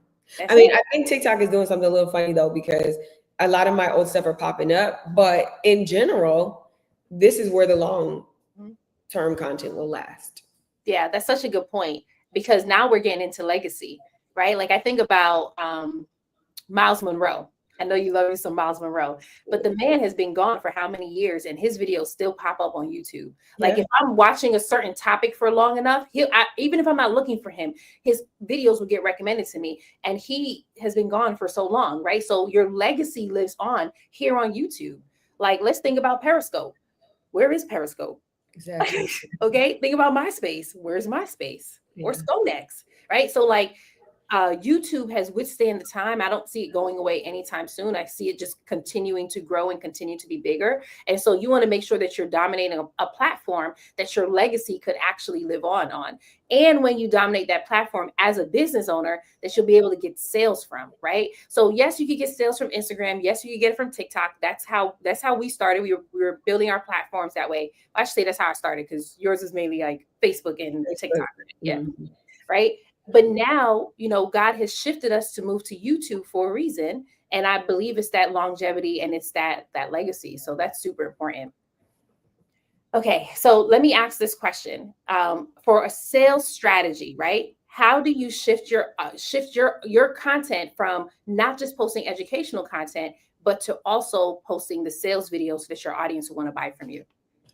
I mean, I think TikTok is doing something a little funny though, because a lot of my old stuff are popping up, but in general, this is where the long-term content will last. Yeah, that's such a good point, because now we're getting into legacy, right? Like I think about Miles Monroe. I know you love me some Miles Monroe, but the man has been gone for how many years, and his videos still pop up on YouTube. Like if I'm watching a certain topic for long enough, even if I'm not looking for him, his videos will get recommended to me, and he has been gone for so long, right? So your legacy lives on here on YouTube. Like let's think about Periscope. Where is Periscope? Exactly. Okay, think about MySpace. Where's MySpace? Or Scodex, right? So like YouTube has withstand the time. I don't see it going away anytime soon. I see it just continuing to grow and continue to be bigger. And so you want to make sure that you're dominating a platform that your legacy could actually live on. And when you dominate that platform as a business owner, that you'll be able to get sales from, right? So yes, you could get sales from Instagram. Yes, you could get it from TikTok. That's how we started. We were building our platforms that way. I should say that's how I started, because yours is mainly like Facebook and TikTok. Yeah. Right. But now, God has shifted us to move to YouTube for a reason. And I believe it's that longevity and it's that legacy. So that's super important. Okay, so let me ask this question. For a sales strategy, right? How do you shift your content from not just posting educational content, but to also posting the sales videos that your audience will want to buy from you?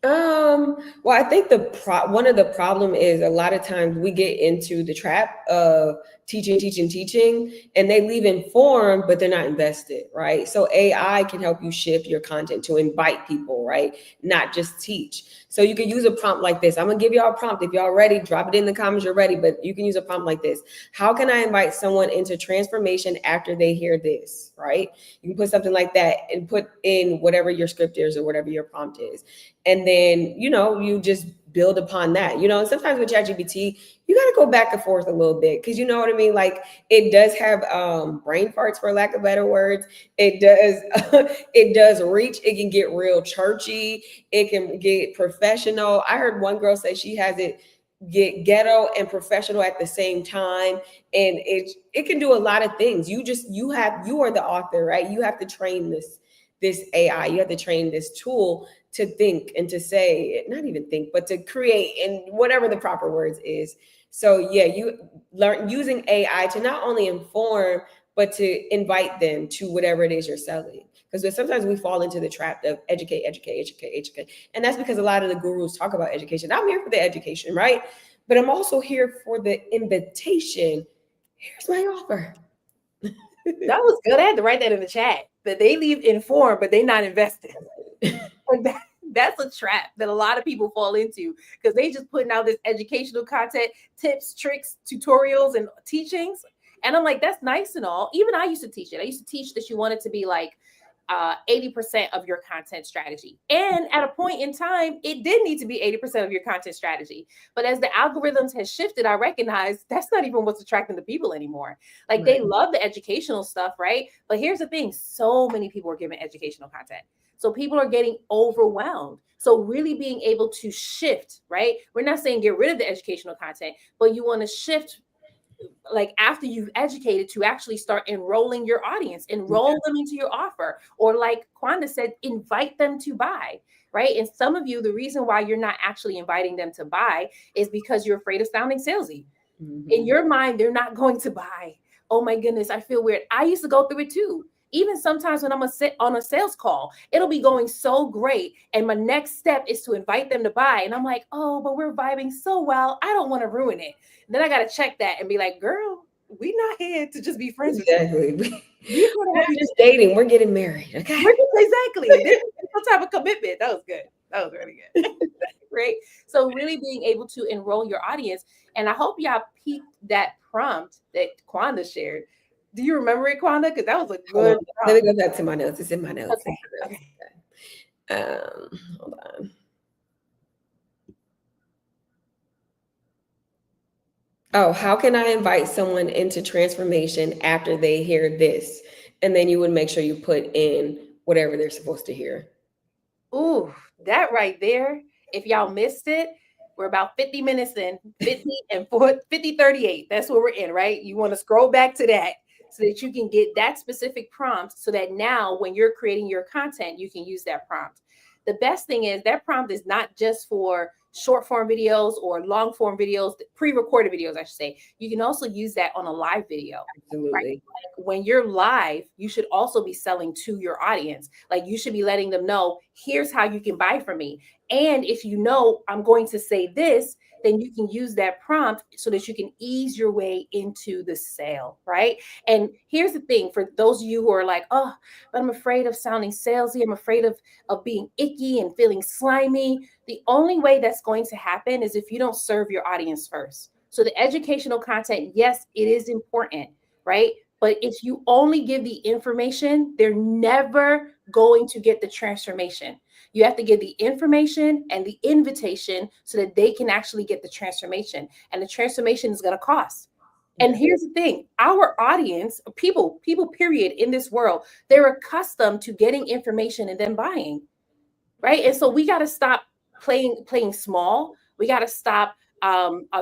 Well, I think one of the problem is a lot of times we get into the trap of teaching, and they leave informed, but they're not invested, right? So AI can help you shift your content to invite people, right? Not just teach. So you can use a prompt like this. I'm gonna give y'all a prompt. If y'all ready, drop it in the comments, you're ready, but you can use a prompt like this. How can I invite someone into transformation after they hear this, right? You can put something like that and put in whatever your script is or whatever your prompt is. And then, you just build upon that, and sometimes with ChatGPT, you got to go back and forth a little bit, because you know what I mean? Like it does have brain farts, for lack of better words. It does reach. It can get real churchy. It can get professional. I heard one girl say she has it get ghetto and professional at the same time. And it can do a lot of things. You are the author, right? You have to train this AI. You have to train this tool to think and to say, not even think, but to create, and whatever the proper words is. So yeah, you learn using AI to not only inform, but to invite them to whatever it is you're selling. Because sometimes we fall into the trap of educate. And that's because a lot of the gurus talk about education. I'm here for the education, right? But I'm also here for the invitation. Here's my offer. That was good. I had to write that in the chat, that they leave informed, but they're not invested. That's a trap that a lot of people fall into, because they just putting out this educational content, tips, tricks, tutorials, and teachings. And I'm like, that's nice and all. Even I used to teach it. I used to teach that you want it to be like, 80% of your content strategy. And at a point in time, it did need to be 80% of your content strategy. But as the algorithms has shifted, I recognize that's not even what's attracting the people anymore. Like they love the educational stuff, right? But here's the thing, so many people are giving educational content. So people are getting overwhelmed. So really being able to shift, right? We're not saying get rid of the educational content, but you want to shift like after you've educated to actually start enrolling your audience, enroll them into your offer, or like Quonda said, invite them to buy, right? And some of you, the reason why you're not actually inviting them to buy is because you're afraid of sounding salesy. In your mind, they're not going to buy. Oh my goodness, I feel weird. I used to go through it too. Even sometimes when I'm sit on a sales call, it'll be going so great. And my next step is to invite them to buy. And I'm like, oh, but we're vibing so well. I don't want to ruin it. And then I got to check that and be like, girl, we're not here to just be friends with you. We're not just dating. We're getting married. Okay. Exactly. There's some type of commitment. That was good. That was really good. Right. So really being able to enroll your audience. And I hope y'all peeped that prompt that Quonda shared. Do you remember it, Quonda? Because that was a good prompt. Let me go back to my notes. It's in my notes. Okay. Hold on. Oh, how can I invite someone into transformation after they hear this? And then you would make sure you put in whatever they're supposed to hear. Ooh, that right there. If y'all missed it, we're about 50 minutes in, 50 and 50, 38. That's what we're in, right? You want to scroll back to that so that you can get that specific prompt so that now when you're creating your content, you can use that prompt. The best thing is that prompt is not just for short form videos or long form videos, pre-recorded videos, I should say. You can also use that on a live video. Absolutely. Right? Like when you're live, you should also be selling to your audience. Like you should be letting them know, here's how you can buy from me. And if you know I'm going to say this, then you can use that prompt so that you can ease your way into the sale, right? And here's the thing for those of you who are like, oh, but I'm afraid of sounding salesy. I'm afraid of being icky and feeling slimy. The only way that's going to happen is if you don't serve your audience first. So the educational content, yes, it is important, right? But if you only give the information, they're never going to get the transformation. You have to give the information and the invitation so that they can actually get the transformation. And the transformation is going to cost. And here's the thing, our audience, people, period, in this world, they're accustomed to getting information and then buying, right? And so we got to stop playing small. We got to stop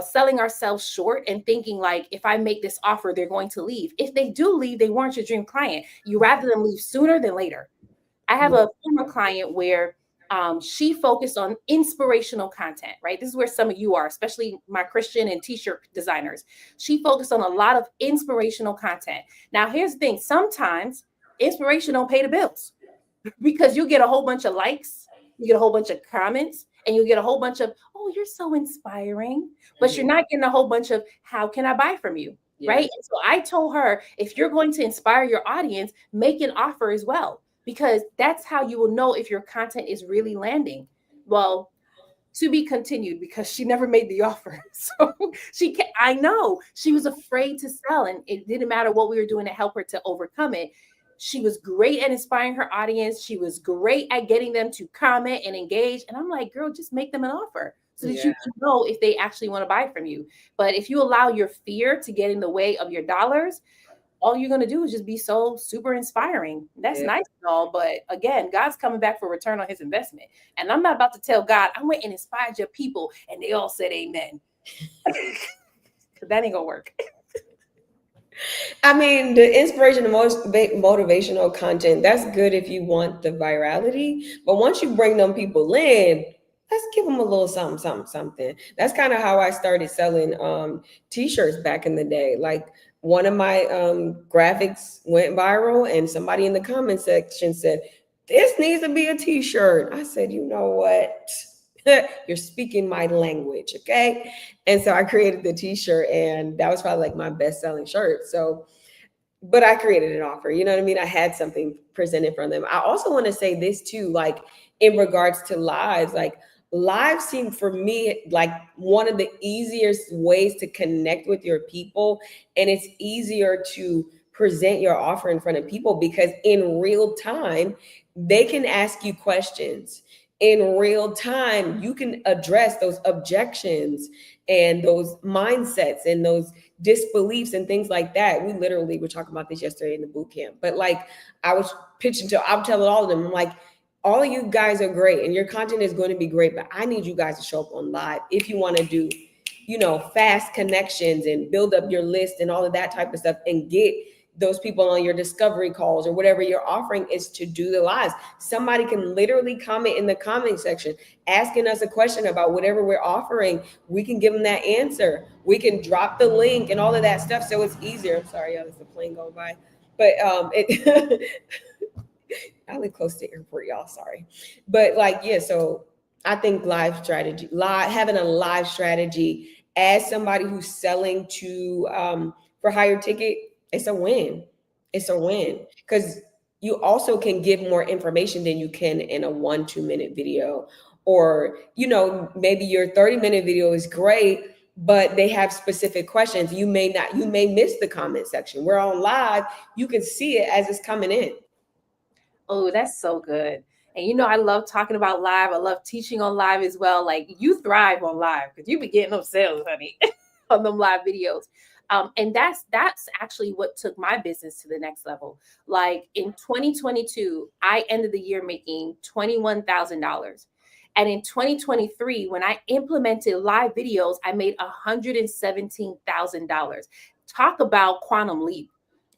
selling ourselves short and thinking like, if I make this offer, they're going to leave. If they do leave, they weren't your dream client. You rather them leave sooner than later. I have a former client where she focused on inspirational content, right? This is where some of you are, especially my Christian and t-shirt designers. She focused on a lot of inspirational content. Now, here's the thing. Sometimes inspiration don't pay the bills because you get a whole bunch of likes, you get a whole bunch of comments, and you get a whole bunch of, oh, you're so inspiring, but you're not getting a whole bunch of, how can I buy from you? Right? And so I told her, if you're going to inspire your audience, make an offer as well, because that's how you will know if your content is really landing. Well, to be continued, because she never made the offer. So I know she was afraid to sell, and it didn't matter what we were doing to help her to overcome it. She was great at inspiring her audience. She was great at getting them to comment and engage. And I'm like, girl, just make them an offer so that you can know if they actually want to buy from you. But if you allow your fear to get in the way of your dollars, all you're going to do is just be so super inspiring. That's nice and all. But again, God's coming back for return on his investment. And I'm not about to tell God, I went and inspired your people and they all said amen. That ain't going to work. I mean, the inspiration, the most motivational content, that's good if you want the virality. But once you bring them people in, let's give them a little something. That's kind of how I started selling t-shirts back in the day. Like one of my graphics went viral and somebody in the comment section said, this needs to be a t-shirt. I said, you know what? You're speaking my language, okay? And so I created the t-shirt, and that was probably like my best-selling shirt. So, but I created an offer, you know what I mean? I had something presented from them. I also want to say this too, like in regards to lives, like lives seem for me like one of the easiest ways to connect with your people, and it's easier to present your offer in front of people, because in real time, they can ask you questions. In real time, you can address those objections and those mindsets and those disbeliefs and things like that. We literally were talking about this yesterday in the boot camp. But like I was pitching to, I'm telling all of them, I'm like, all of you guys are great and your content is going to be great, but I need you guys to show up on live if you want to do, fast connections and build up your list and all of that type of stuff and get those people on your discovery calls or whatever you're offering is to do the lives. Somebody can literally comment in the comment section asking us a question about whatever we're offering. We can give them that answer. We can drop the link and all of that stuff, so it's easier. I'm sorry, y'all, there's a plane going by, but I live close to the airport, y'all. Sorry, but so I think having a live strategy as somebody who's selling to for higher ticket, it's a win. It's a win because you also can give more information than you can in a 1-2 minute video, or maybe your 30-minute video is great, but they have specific questions. You may miss the comment section. We're on live. You can see it as it's coming in. Oh, that's so good. And I love talking about live. I love teaching on live as well. Like you thrive on live because you be getting them sales, honey, on them live videos. And that's actually what took my business to the next level. Like in 2022, I ended the year making $21,000. And in 2023, when I implemented live videos, I made $117,000. Talk about quantum leap.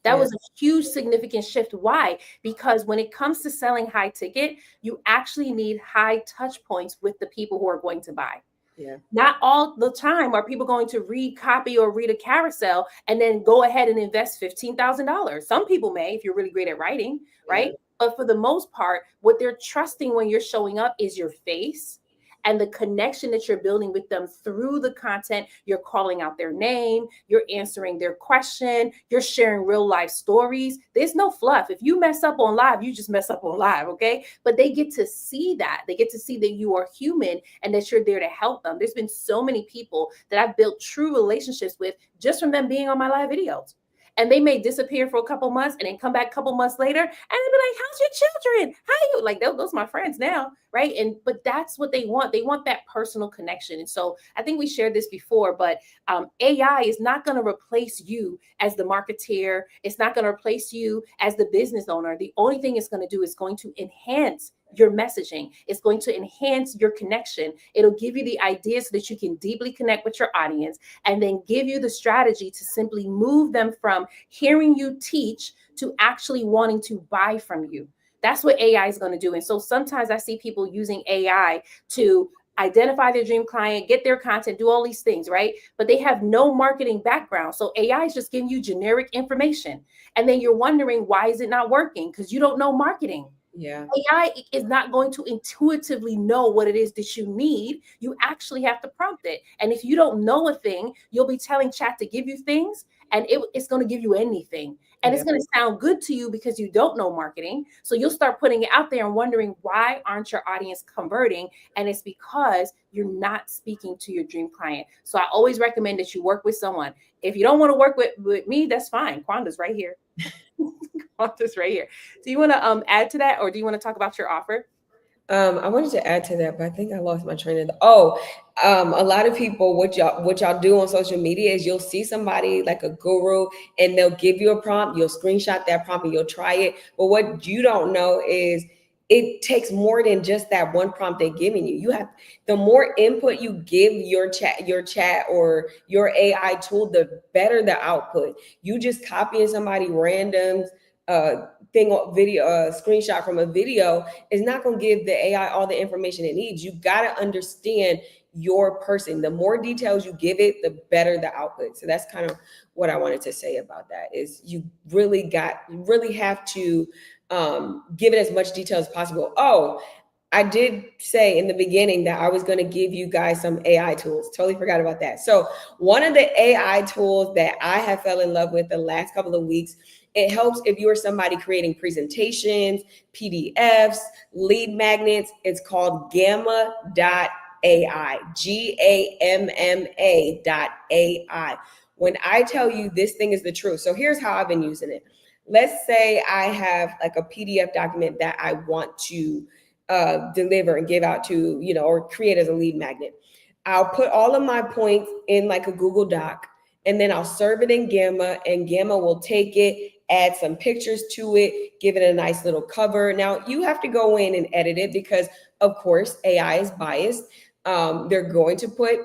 That was a huge, significant shift. Why? Because when it comes to selling high ticket, you actually need high touch points with the people who are going to buy. Yeah. Not all the time are people going to read, copy, or read a carousel and then go ahead and invest $15,000. Some people may, if you're really great at writing, right? Yeah. But for the most part, what they're trusting when you're showing up is your face and the connection that you're building with them through the content. You're calling out their name, you're answering their question, you're sharing real life stories. There's no fluff. If you mess up on live, you just mess up on live, okay? But they get to see that. They get to see that you are human and that you're there to help them. There's been so many people that I've built true relationships with just from them being on my live videos. And they may disappear for a couple months and then come back a couple months later and they'll be like, how's your children? How are you? Like those are my friends now, right? But that's what they want. They want that personal connection. And so I think we shared this before, but AI is not going to replace you as the marketeer. It's not going to replace you as the business owner. The only thing it's going to do is going to enhance your messaging. It's going to enhance your connection. It'll give you the ideas so that you can deeply connect with your audience and then give you the strategy to simply move them from hearing you teach to actually wanting to buy from you. That's what AI is going to do. And so sometimes I see people using AI to identify their dream client, get their content, do all these things, right? But they have no marketing background. So AI is just giving you generic information. And then you're wondering, why is it not working? Because you don't know marketing. Yeah. AI is not going to intuitively know what it is that you need. You actually have to prompt it. And if you don't know a thing, you'll be telling chat to give you things and it's going to give you anything. And it's going to sound good to you because you don't know marketing. So you'll start putting it out there and wondering, why aren't your audience converting? And it's because you're not speaking to your dream client. So I always recommend that you work with someone. If you don't want to work with me, that's fine. Quonda's right here. Quonda's right here. Do you want to add to that, or do you want to talk about your offer? I wanted to add to that, but I think I lost my train of thought. A lot of people, what y'all do on social media is you'll see somebody like a guru and they'll give you a prompt, you'll screenshot that prompt and you'll try it. But what you don't know is it takes more than just that one prompt they're giving you. You have, the more input you give your chat or your AI tool, the better the output. You just copying somebody random's screenshot from a video is not going to give the AI all the information it needs. You got to understand your person. The more details you give it, the better the output. So that's kind of what I wanted to say about that, is you really have to give it as much detail as possible. Oh, I did say in the beginning that I was going to give you guys some AI tools. Totally forgot about that. So one of the AI tools that I have fell in love with the last couple of weeks, it helps if you're somebody creating presentations, PDFs, lead magnets. It's called gamma.ai, GAMMA.ai. When I tell you this thing is the truth, so here's how I've been using it. Let's say I have like a PDF document that I want to deliver and give out to, or create as a lead magnet. I'll put all of my points in like a Google Doc, and then I'll serve it in Gamma, and Gamma will take it, add some pictures to it, give it a nice little cover. Now you have to go in and edit it because, of course, AI is biased. They're going to put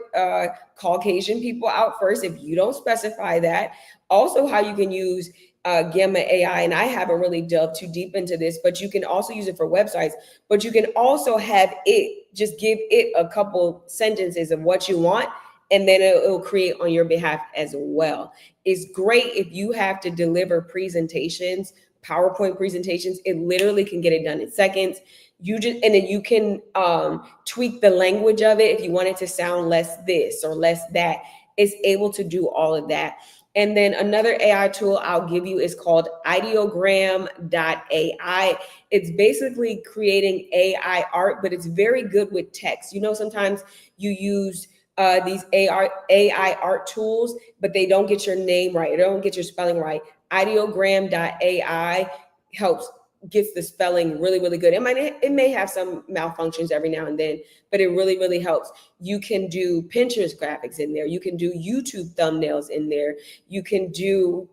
Caucasian people out first if you don't specify that. Also, how you can use Gamma AI, and I haven't really delved too deep into this, but you can also use it for websites, but you can also have it just give it a couple sentences of what you want, and then it'll create on your behalf as well. It's great if you have to deliver presentations, PowerPoint presentations. It literally can get it done in seconds. And then you can tweak the language of it if you want it to sound less this or less that. It's able to do all of that. And then another AI tool I'll give you is called ideogram.ai. It's basically creating AI art, but it's very good with text. Sometimes you use these AI art tools, but they don't get your name right. They don't get your spelling right. Ideogram.ai gets the spelling really, really good. It may have some malfunctions every now and then, but it really, really helps. You can do Pinterest graphics in there. You can do YouTube thumbnails in there. You can do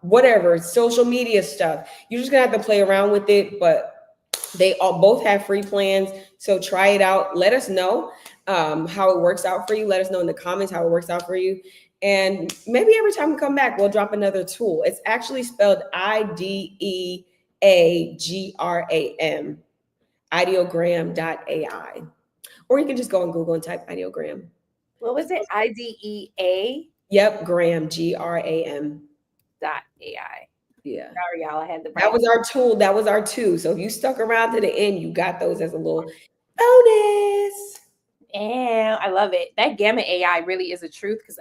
whatever, social media stuff. You're just gonna have to play around with it, but they both have free plans. So try it out. Let us know how it works out for you. Let us know in the comments how it works out for you. And maybe every time we come back, we'll drop another tool. It's actually spelled IDEAGRAM, ideogram.ai. Or you can just go on Google and type ideogram. What was it? IDEA? Yep, Gram, GRAM. .ai. Yeah. Sorry, y'all. I had the That was our tool. That was our two. So if you stuck around to the end, you got those as a little bonus. And I love it. That Gamma AI really is a truth because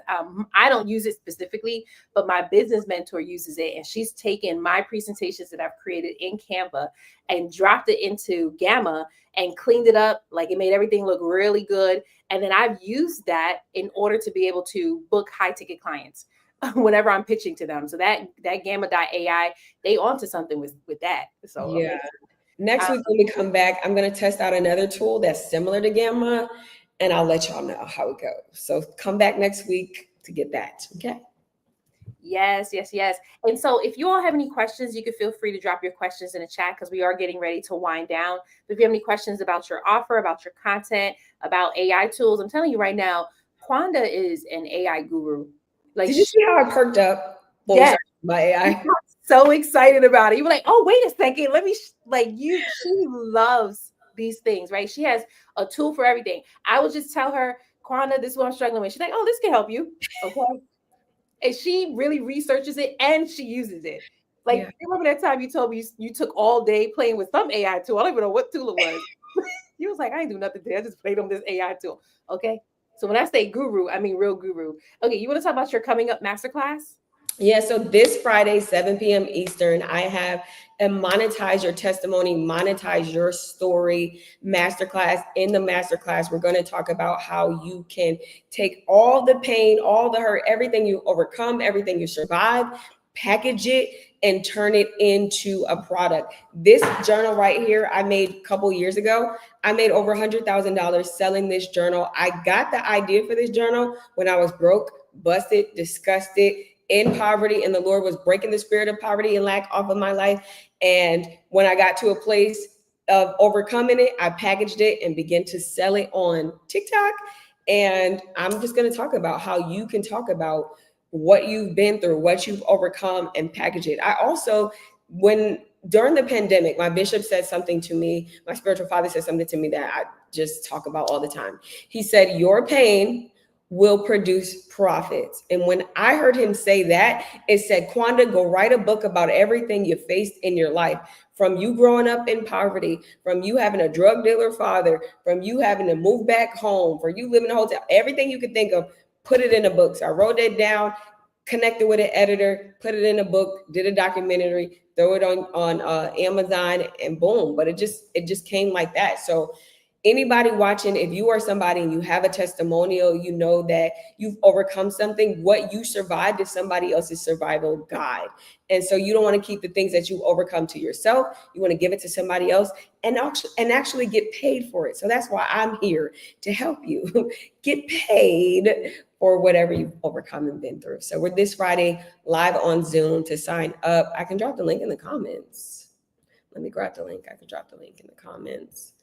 I don't use it specifically, but my business mentor uses it. And she's taken my presentations that I've created in Canva and dropped it into Gamma and cleaned it up. Like it made everything look really good. And then I've used that in order to be able to book high ticket clients whenever I'm pitching to them. So that Gamma.ai, they onto something with that. So yeah. Next week when we come back, I'm going to test out another tool that's similar to Gamma, and I'll let y'all know how it goes. So come back next week to get that. Okay. Yes. And so if you all have any questions, you can feel free to drop your questions in the chat because we are getting ready to wind down. But if you have any questions about your offer, about your content, about AI tools, I'm telling you right now, Quonda is an AI guru. Like, did you see how I perked up? Yeah. My AI. So excited about it. You were like, oh, wait a second. Let me she loves these things, right? She has a tool for everything. I will just tell her, Quonda, this is what I'm struggling with. She's like, oh, this can help you. Okay. And she really researches it and she uses it. Like, you remember that time you told me you took all day playing with some AI tool? I don't even know what tool it was. You was like, I ain't do nothing today. I just played on this AI tool. Okay. So when I say guru, I mean real guru. Okay. You want to talk about your coming up masterclass? Yeah, so this Friday, 7 p.m. Eastern, I have a Monetize Your Testimony, Monetize Your Story masterclass. In the masterclass, we're going to talk about how you can take all the pain, all the hurt, everything you overcome, everything you survive, package it, and turn it into a product. This journal right here, I made a couple years ago. I made over $100,000 selling this journal. I got the idea for this journal when I was broke, busted, disgusted, in poverty, and the Lord was breaking the spirit of poverty and lack off of my life. And when I got to a place of overcoming it, I packaged it and began to sell it on TikTok. And I'm just going to talk about how you can talk about what you've been through, what you've overcome, and package it. I also, during the pandemic, my bishop said something to me, my spiritual father said something to me that I just talk about all the time. He said, your pain will produce profits. And when I heard him say that, it said, Quonda, go write a book about everything you faced in your life, from you growing up in poverty, from you having a drug dealer father, from you having to move back home, for you living in a hotel, everything you could think of, put it in a book. So I wrote that down, connected with an editor, put it in a book, did a documentary, throw it on Amazon, and boom. But it just came like that. So Anybody watching, if you are somebody and you have a testimonial, you know that you've overcome something. What you survived is somebody else's survival guide. And so you don't want to keep the things that you overcome to yourself. You want to give it to somebody else and actually get paid for it. So that's why I'm here, to help you get paid for whatever you've overcome and been through. So we're this Friday live on Zoom. To sign up, I can drop the link in the comments. Let me grab the link. I can drop the link in the comments.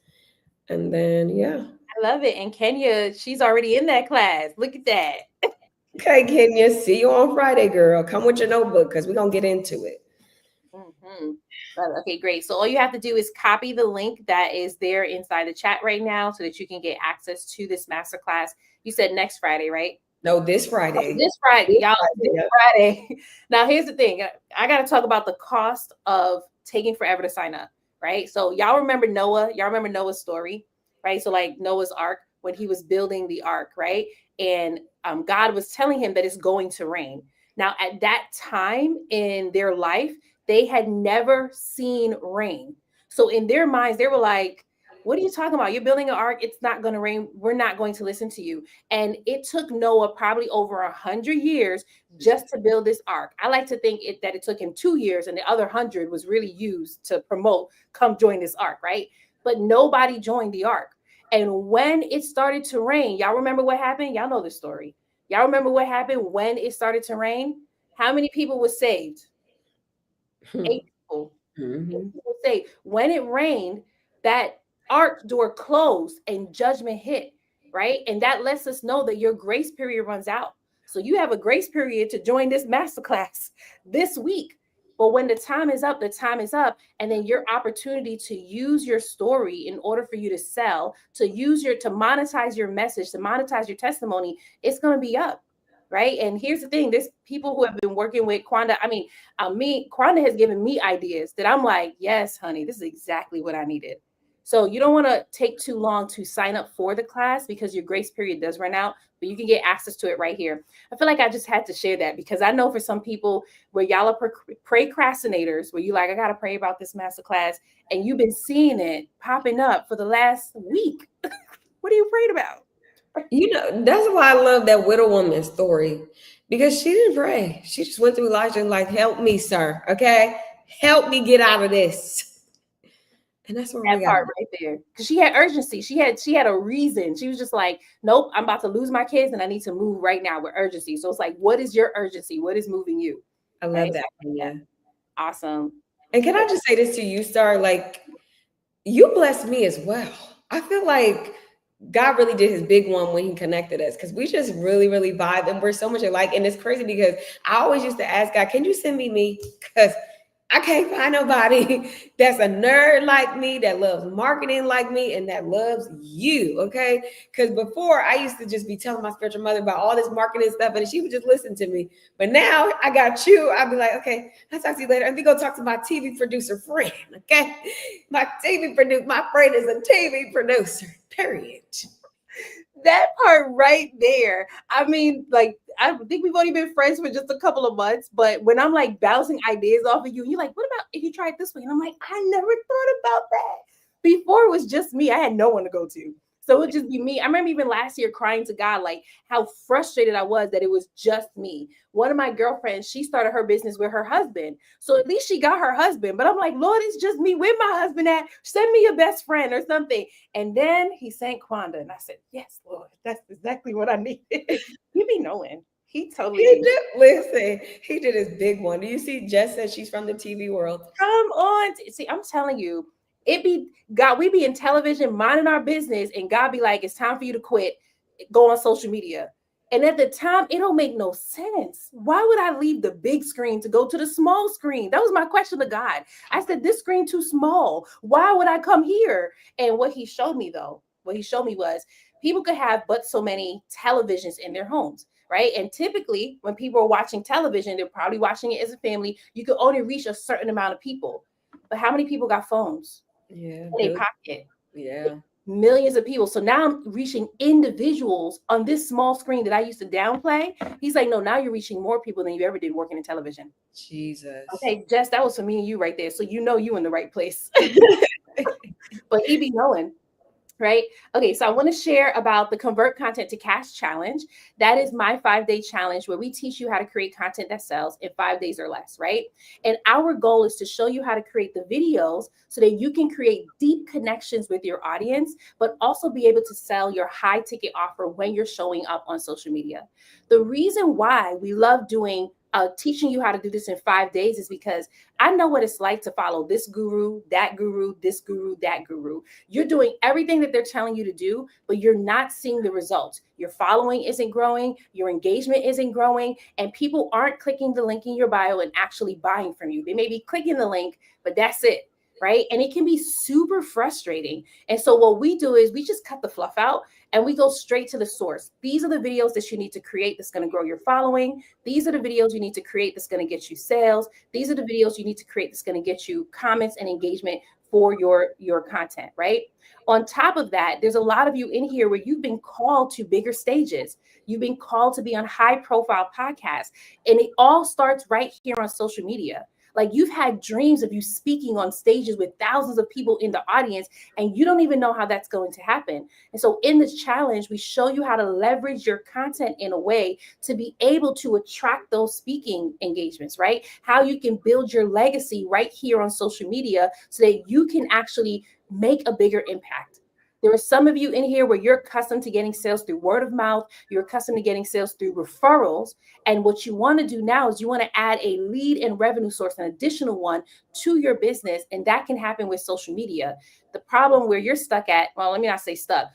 And then, yeah. I love it. And Kenya, she's already in that class. Look at that. Okay, Kenya, see you on Friday, girl. Come with your notebook because we're going to get into it. Mm-hmm. Okay, great. So all you have to do is copy the link that is there inside the chat right now so that you can get access to this masterclass. You said next Friday, right? No, this Friday. This Friday, y'all. This Friday. Now, here's the thing. I got to talk about the cost of taking forever to sign up, right? So y'all remember Noah? Y'all remember Noah's story, right? So like Noah's Ark, when he was building the ark, right? And God was telling him that it's going to rain. Now, at that time in their life, they had never seen rain. So in their minds, they were like, what are you talking about? You're building an ark. It's not going to rain. We're not going to listen to you. And it took Noah probably over 100 years just to build this ark. I like to think that it took him 2 years and the other 100 was really used to promote, come join this ark, right? But nobody joined the ark. And when it started to rain, y'all remember what happened? Y'all know the story. Y'all remember what happened when it started to rain? How many people were saved? 8 people. Mm-hmm. 8 people saved. When it rained, that ark door closed and judgment hit, right? And that lets us know that your grace period runs out. So you have a grace period to join this masterclass this week. But when the time is up, the time is up. And then your opportunity to use your story in order for you to sell, to monetize your message, to monetize your testimony, it's going to be up. Right. And here's the thing, there's people who have been working with Quonda. I mean, Quonda has given me ideas that I'm like, yes, honey, this is exactly what I needed. So you don't want to take too long to sign up for the class because your grace period does run out, but you can get access to it right here. I feel like I just had to share that because I know for some people where y'all are procrastinators, where you like, I got to pray about this masterclass, and you've been seeing it popping up for the last week. What are you praying about? You know, that's why I love that widow woman story, because she didn't pray. She just went through Elijah and like, help me, sir. Okay. Help me get out of this. And that's where That part right there. Because she had urgency. She had a reason. She was just like, nope, I'm about to lose my kids and I need to move right now with urgency. So it's like, what is your urgency? What is moving you? I love that. Yeah. Awesome. And can I just say this to you, Star? Like, you blessed me as well. I feel like God really did his big one when he connected us, because we just really, really vibe and we're so much alike. And it's crazy because I always used to ask God, can you send me? Because I can't find nobody that's a nerd like me, that loves marketing like me, and that loves you, okay? Because before, I used to just be telling my spiritual mother about all this marketing stuff, and she would just listen to me. But now I got you. I'll be like, okay, I'll talk to you later. And we go talk to my TV producer friend, okay? My friend is a TV producer, period. That part right there. I mean, like, I think we've only been friends for just a couple of months, but when I'm like bouncing ideas off of you, you're like, what about if you try it this way? And I'm like, I never thought about that. Before it was just me. I had no one to go to. So it would just be me. I remember even last year crying to God, like how frustrated I was that it was just me. One of my girlfriends, she started her business with her husband. So at least she got her husband. But I'm like, Lord, it's just me with my husband at. Send me your best friend or something. And then he sang Quonda. And I said, yes, Lord, that's exactly what I needed. You be knowing. He totally did. Listen, he did his big one. Do you see Jess said she's from the TV world? Come on. See, I'm telling you, it be God, we be in television minding our business, and God be like, it's time for you to quit, go on social media. And at the time, it don't make no sense. Why would I leave the big screen to go to the small screen? That was my question to God. I said, this screen too small. Why would I come here? And what he showed me was people could have but so many televisions in their homes, right? And typically when people are watching television, they're probably watching it as a family. You can only reach a certain amount of people. But how many people got phones? Yeah, in their pocket? Yeah. Millions of people. So now I'm reaching individuals on this small screen that I used to downplay. He's like, no, now you're reaching more people than you ever did working in television. Jesus. Okay, Jess, that was for me and you right there. So you know you in the right place. But he be knowing. right? Okay, so I want to share about the Convert Content to Cash Challenge. That is my 5-day challenge where we teach you how to create content that sells in 5 days or less, right? And our goal is to show you how to create the videos so that you can create deep connections with your audience, but also be able to sell your high ticket offer when you're showing up on social media. The reason why we love doing teaching you how to do this in 5 days is because I know what it's like to follow this guru, that guru, this guru, that guru. You're doing everything that they're telling you to do, but you're not seeing the results. Your following isn't growing, your engagement isn't growing, and people aren't clicking the link in your bio and actually buying from you. They may be clicking the link, but that's it. Right. And it can be super frustrating. And so, what we do is we just cut the fluff out and we go straight to the source. These are the videos that you need to create that's going to grow your following. These are the videos you need to create that's going to get you sales. These are the videos you need to create that's going to get you comments and engagement for your content, right? On top of that, there's a lot of you in here where you've been called to bigger stages. You've been called to be on high profile podcasts, and it all starts right here on social media. Like, you've had dreams of you speaking on stages with thousands of people in the audience, and you don't even know how that's going to happen. And so in this challenge, we show you how to leverage your content in a way to be able to attract those speaking engagements, right? How you can build your legacy right here on social media so that you can actually make a bigger impact. There are some of you in here where you're accustomed to getting sales through word of mouth. You're accustomed to getting sales through referrals. And what you want to do now is you want to add a lead and revenue source, an additional one to your business. And that can happen with social media. The problem where you're stuck at, well, let me not say stuck.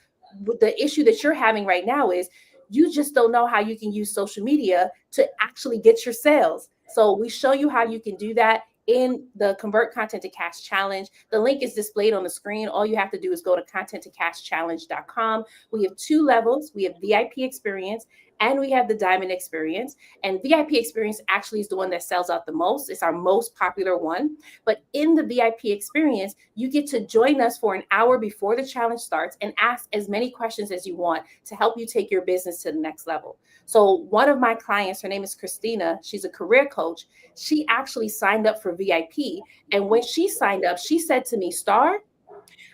The issue that you're having right now is you just don't know how you can use social media to actually get your sales. So we show you how you can do that in the Convert Content to Cash Challenge. The link is displayed on the screen. All you have to do is go to contenttocashchallenge.com. We have 2 levels. We have VIP experience and we have the diamond experience. And VIP experience actually is the one that sells out the most. It's our most popular one. But in the VIP experience, you get to join us for an hour before the challenge starts and ask as many questions as you want to help you take your business to the next level. So one of my clients, her name is Christina. She's a career coach. She actually signed up for VIP. And when she signed up, she said to me, Star,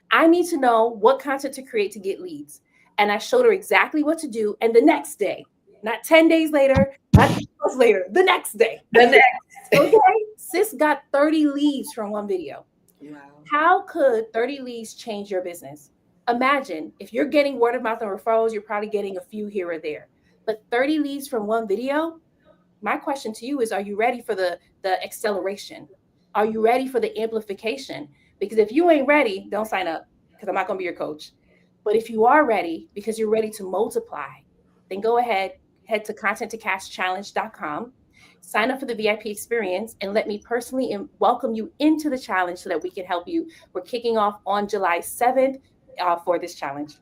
I need to know what content to create to get leads. And I showed her exactly what to do. And the next day, not 10 days later, not 2 months later, the next day, The next. okay, sis got 30 leads from one video. Wow. How could 30 leads change your business? Imagine if you're getting word of mouth and referrals, you're probably getting a few here or there. But 30 leads from one video, my question to you is, are you ready for the acceleration? Are you ready for the amplification? Because if you ain't ready, don't sign up, because I'm not going to be your coach. But if you are ready, because you're ready to multiply, then go ahead, head to contenttocashchallenge.com, sign up for the VIP experience, and let me personally welcome you into the challenge so that we can help you. We're kicking off on July 7th for this challenge.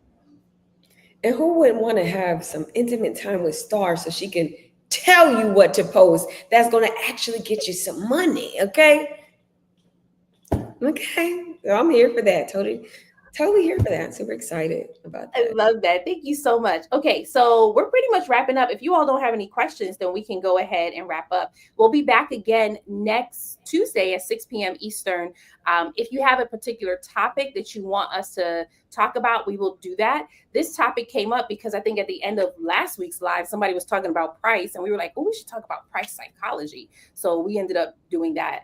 And who wouldn't want to have some intimate time with Star so she can tell you what to post that's going to actually get you some money? Okay. So I'm here for that. Totally here for that. Super excited about I that. love that. Thank you so much. Okay, so we're pretty much wrapping up. If you all don't have any questions, then we can go ahead and wrap up. We'll be back again next Tuesday at 6 p.m. Eastern. If you have a particular topic that you want us to talk about, we will do that. This topic came up because I think at the end of last week's live, somebody was talking about price, and we were like, oh, we should talk about price psychology. So we ended up doing that.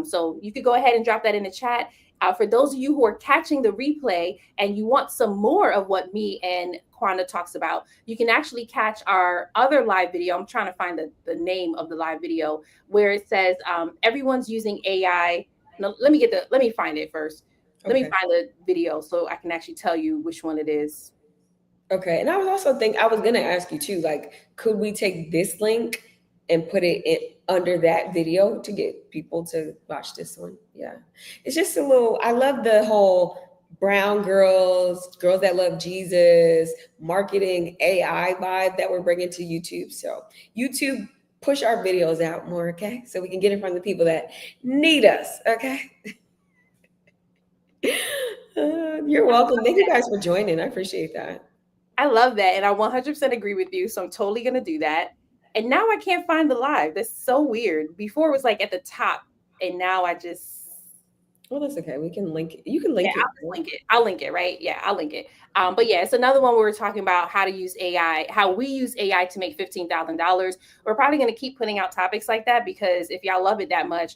So you could go ahead and drop that in the chat. For those of you who are catching the replay and you want some more of what me and Quonda talks about, you can actually catch our other live video. I'm trying to find the name of the live video where it says everyone's using AI. No, let me find it first. Let me find the video so I can actually tell you which one it is. Okay. And I was also I was going to ask you too, like, could we take this link and put it under that video to get people to watch this one? Yeah. It's just I love the whole brown girls that love Jesus, marketing AI vibe that we're bringing to YouTube. So YouTube, push our videos out more, okay? So we can get in front of the people that need us, okay? You're welcome. Thank you guys for joining. I appreciate that. I love that. And I 100% agree with you. So I'm totally going to do that. And now I can't find the live. That's so weird. Before it was like at the top. And now I just. Well, that's okay. We can link it. You can link it. I'll just link it. I'll link it, right? Yeah, I'll link it. But yeah, it's another one where we're talking about how to use AI, how we use AI to make $15,000. We're probably going to keep putting out topics like that because if y'all love it that much,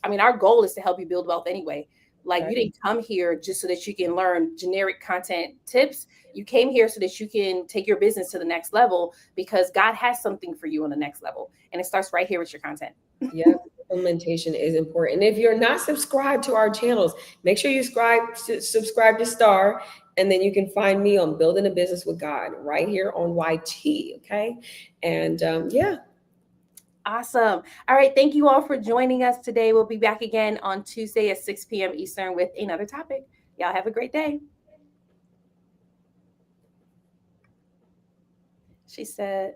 I mean, our goal is to help you build wealth anyway. Like you Right. didn't come here just so that you can learn generic content tips. You came here so that you can take your business to the next level because God has something for you on the next level. And it starts right here with your content. Yeah, implementation is important. If you're not subscribed to our channels, make sure you subscribe to Star, and then you can find me on Building a Business with God right here on YT. Okay, and yeah, Awesome. All right. Thank you all for joining us today. We'll be back again on Tuesday at 6 p.m. Eastern with another topic. Y'all have a great day. She said,